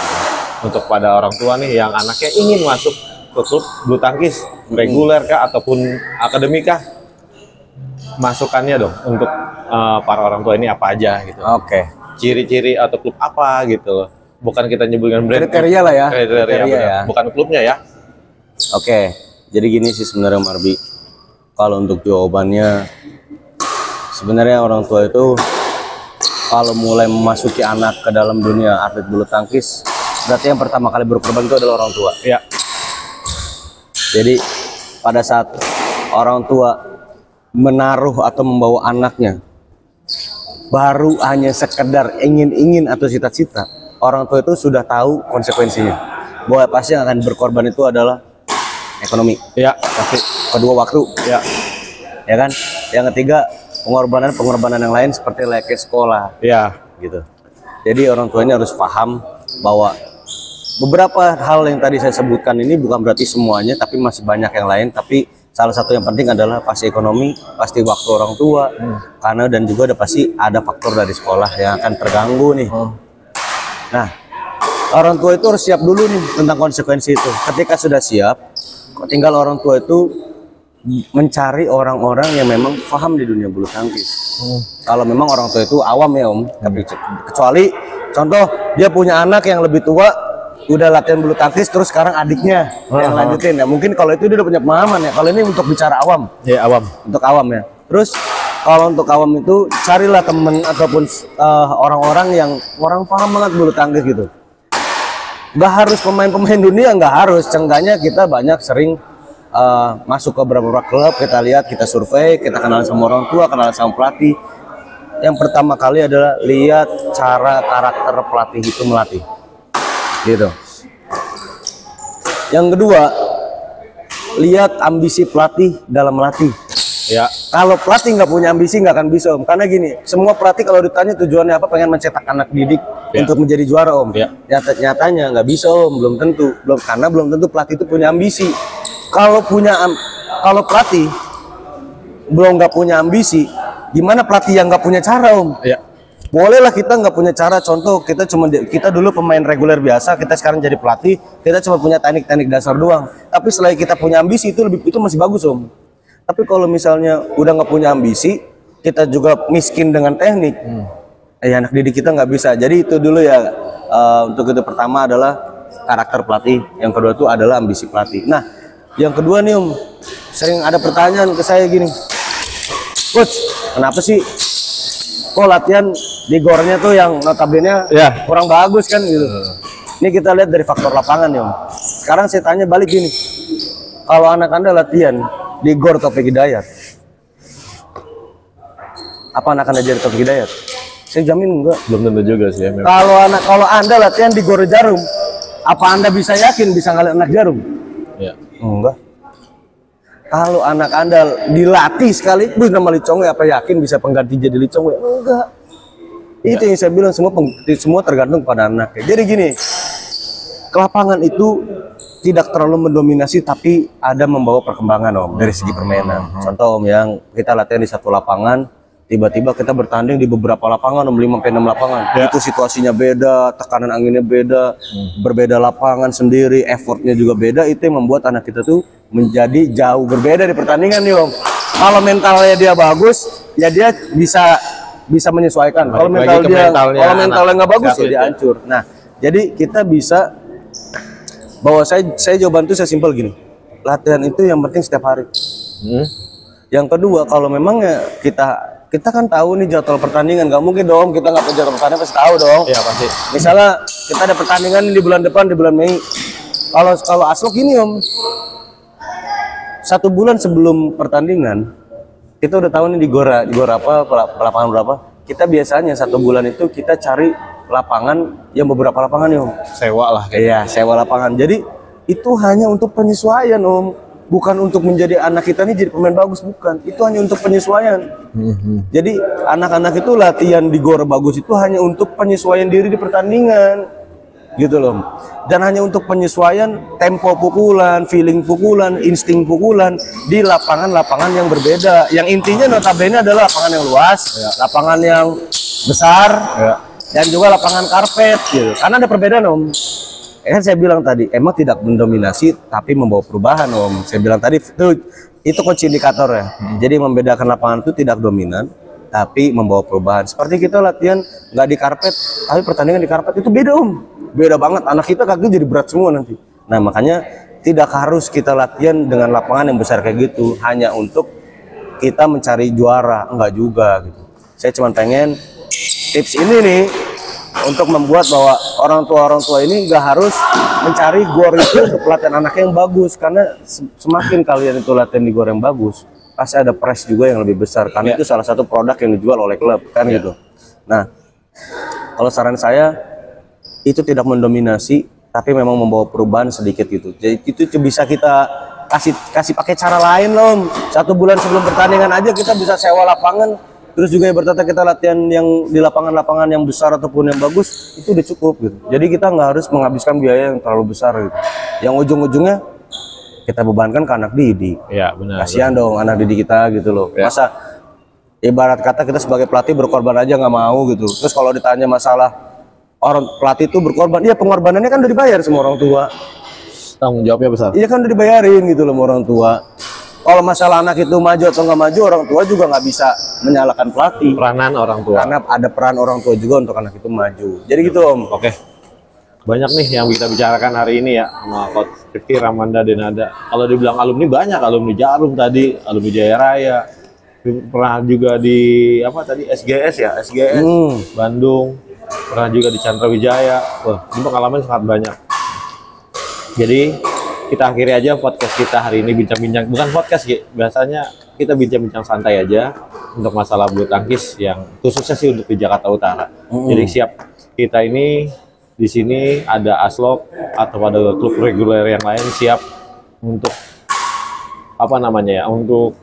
untuk pada orang tua nih yang anaknya ingin masuk ke klub bulu tangkis reguler kah ataupun akademik kah, masukannya dong untuk para orang tua ini apa aja gitu. Oke. Ciri-ciri atau klub apa gitu loh. Bukan kita nyebutkan brand. Kriteria lah ya. Kriteria ya. Bukan klubnya ya. Oke. Jadi gini sih sebenarnya Marbi. Kalau untuk jawabannya, sebenarnya orang tua itu kalau mulai memasuki anak ke dalam dunia atlet bulu tangkis, berarti yang pertama kali berkorban itu adalah orang tua. Iya. Jadi pada saat orang tua menaruh atau membawa anaknya, baru hanya sekedar ingin-ingin atau cita-cita, orang tua itu sudah tahu konsekuensinya. Bahwa pasti yang akan berkorban itu adalah ekonomi. Iya, pasti. Kedua waktu. Ya. Ya kan? Yang ketiga pengorbanan yang lain seperti layaknya sekolah. Iya. Gitu. Jadi orang tua ini harus paham bahwa beberapa hal yang tadi saya sebutkan ini bukan berarti semuanya, tapi masih banyak yang lain. Tapi salah satu yang penting adalah pasti ekonomi, pasti waktu orang tua, karena dan juga pasti ada faktor dari sekolah yang akan terganggu nih. Nah, orang tua itu harus siap dulu nih tentang konsekuensi itu. Ketika sudah siap, tinggal orang tua itu mencari orang-orang yang memang paham di dunia bulu tangkis. Kalau memang orang tua itu awam ya Om, tapi kecuali contoh dia punya anak yang lebih tua, udah latihan bulu tangkis terus sekarang adiknya yang lanjutin ya, mungkin kalau itu dia udah punya pemahaman ya. Kalau ini untuk bicara awam ya, awam, untuk awam ya. Terus kalau untuk awam itu carilah temen ataupun orang-orang yang orang paham banget bulu tangkis gitu. nggak harus pemain-pemain dunia, nggak harus. Seenggaknya kita banyak sering masuk ke beberapa klub, kita lihat, kita survei, kita kenal sama orang tua, kenal sama pelatih. Yang pertama kali adalah lihat cara karakter pelatih itu melatih, gitu. Yang kedua, lihat ambisi pelatih dalam melatih. Ya. Kalau pelatih nggak punya ambisi nggak akan bisa, Om. Karena gini, semua pelatih kalau ditanya tujuannya apa, pengen mencetak anak didik untuk menjadi juara, Om. Ya. Nyatanya nggak bisa, Om. Belum tentu. Karena belum tentu pelatih itu punya ambisi. Kalau pelatih nggak punya ambisi, gimana pelatih yang nggak punya cara, Om? Ya. Bolehlah kita nggak punya cara. Contoh, kita dulu pemain reguler biasa, kita sekarang jadi pelatih, kita cuma punya teknik-teknik dasar doang. Tapi setelah kita punya ambisi, itu masih bagus, Om. Tapi kalau misalnya udah nggak punya ambisi, kita juga miskin dengan teknik, anak didik kita nggak bisa. Jadi itu dulu ya. Untuk itu pertama adalah karakter pelatih, yang kedua itu adalah ambisi pelatih. Nah, yang kedua nih, Om, sering ada pertanyaan ke saya gini, Coach, kenapa sih kok latihan di gornya tuh yang notabene kurang bagus kan gitu. Ini kita lihat dari faktor lapangan ya, Om. Sekarang saya tanya balik gini, kalau anak Anda latihan di gor Taufik Hidayat, apa anak Anda jadi Taufik Hidayat? Saya jamin enggak. Belum tentu juga sih ya. Kalau Anda latihan di gor Jarum, apa Anda bisa yakin bisa ngeliat anak Jarum? Ya. Enggak. Kalau anak Anda dilatih sekali, nama Licongwe, apa yakin bisa pengganti jadi Licongwe? Enggak. Itu yang saya bilang, semua tergantung pada anaknya. Jadi gini, ke lapangan itu tidak terlalu mendominasi, tapi ada membawa perkembangan, Om, dari segi permainan. Contoh, Om, yang kita latihan di satu lapangan, tiba-tiba kita bertanding di beberapa lapangan, Om, 5-6 lapangan. Itu situasinya beda, tekanan anginnya beda, berbeda lapangan sendiri, effortnya juga beda. Itu yang membuat anak kita tuh menjadi jauh berbeda di pertandingan nih, Om. Kalau mentalnya dia bagus, ya dia bisa menyesuaikan. Kalau mentalnya nggak bagus, ya dia hancur. Nah, jadi kita bisa bahwa saya jawaban itu saya simpel gini, latihan itu yang penting setiap hari. Yang kedua, kalau memang ya kita kan tahu nih jadwal pertandingan, nggak mungkin dong kita nggak punya jadwal pertandingan, pasti tahu dong. Iya pasti. Misalnya kita ada pertandingan di bulan depan, di bulan Mei. Kalau Aslok ini, Om, 1 bulan sebelum pertandingan kita udah tahu nih di gor apa, lapangan berapa. Kita biasanya 1 bulan itu kita cari lapangan yang beberapa lapangan nih, Om. Sewa lah kayaknya. Iya, sewa lapangan. Jadi itu hanya untuk penyesuaian, Om. Bukan untuk menjadi anak kita nih jadi pemain bagus, bukan. Itu hanya untuk penyesuaian. Jadi anak-anak itu latihan di gor bagus itu hanya untuk penyesuaian diri di pertandingan, gitu loh. Dan hanya untuk penyesuaian tempo pukulan, feeling pukulan, insting pukulan di lapangan-lapangan yang berbeda. Yang intinya notabene adalah lapangan yang luas, lapangan yang besar, dan juga lapangan karpet, gitu. Karena ada perbedaan, Om. Kan saya bilang tadi, emang tidak mendominasi tapi membawa perubahan, Om. Saya bilang tadi itu kunci indikator ya. Jadi membedakan lapangan itu tidak dominan tapi membawa perubahan. Seperti kita latihan nggak di karpet tapi pertandingan di karpet, itu beda, Om. Beda banget, anak kita kaki jadi berat semua nanti. Nah, makanya tidak harus kita latihan dengan lapangan yang besar kayak gitu hanya untuk kita mencari juara, enggak juga gitu. Saya cuma pengen tips ini nih untuk membuat bahwa orang tua ini nggak harus mencari gor itu untuk pelatihan anaknya yang bagus, karena semakin kalian itu latihan di gor yang bagus pasti ada price juga yang lebih besar, karena itu salah satu produk yang dijual oleh klub kan gitu. Nah, kalau saran saya itu tidak mendominasi tapi memang membawa perubahan sedikit gitu. Jadi itu bisa kita kasih pakai cara lain loh, Om. 1 bulan sebelum pertandingan aja kita bisa sewa lapangan. Terus juga bertata kita latihan yang di lapangan-lapangan yang besar ataupun yang bagus, itu udah cukup gitu. Jadi kita nggak harus menghabiskan biaya yang terlalu besar gitu. Yang ujung-ujungnya kita bebankan ke anak didik. Iya, benar. Kasihan dong anak didik kita gitu loh. Ya. Masa ibarat kata kita sebagai pelatih berkorban aja nggak mau gitu. Terus kalau ditanya masalah orang pelatih itu berkorban, iya pengorbanannya kan udah dibayar sama orang tua. Tanggung jawabnya besar. Iya kan udah dibayarin gitu loh sama orang tua. Kalau masalah anak itu maju atau nggak maju, orang tua juga nggak bisa menyalahkan pelatih. Peranan orang tua. Karena ada peran orang tua juga untuk anak itu maju. Jadi gitu, Om. Oke. Banyak nih yang kita bicarakan hari ini ya sama Coach Rifki Ramanda Denada. Kalau dibilang alumni banyak, alumni Jarum tadi, alumni Jaya Raya. Pernah juga di apa tadi SGS ya, SGS Bandung. Pernah juga di Chandra Wijaya. Wah, ini pengalaman sangat banyak. Jadi kita akhiri aja podcast kita hari ini, bincang-bincang, bukan podcast Ki, biasanya kita bincang-bincang santai aja untuk masalah bulu tangkis yang khususnya sih untuk di Jakarta Utara. Jadi siap, kita ini di sini ada Aslok atau ada klub reguler yang lain siap untuk apa namanya ya, untuk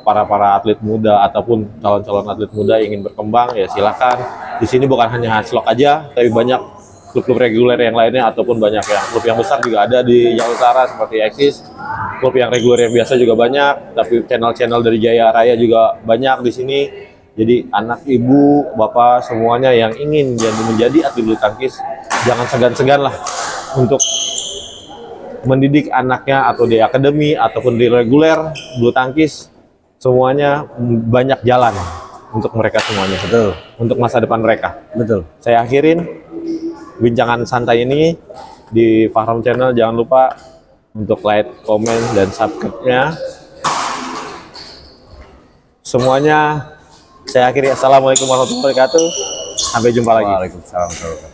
para atlet muda ataupun calon-calon atlet muda yang ingin berkembang ya silakan. Di sini bukan hanya Aslok aja, tapi banyak klub-klub reguler yang lainnya ataupun banyak yang klub yang besar juga ada di Jawa Utara seperti Eksis. Klub yang reguler yang biasa juga banyak, tapi channel-channel dari Jaya Raya juga banyak di sini. Jadi anak, ibu, bapak semuanya yang ingin menjadi atlet bulu tangkis jangan segan-segan lah untuk mendidik anaknya atau di akademi ataupun di reguler bulu tangkis. Semuanya banyak jalan untuk mereka semuanya. Betul. Untuk masa depan mereka. Betul. Saya akhirin bincangan santai ini di Fahram Channel. Jangan lupa untuk like, komen, dan subscribe-nya. Semuanya saya akhiri. Assalamualaikum warahmatullahi wabarakatuh. Sampai jumpa lagi. Waalaikumsalam.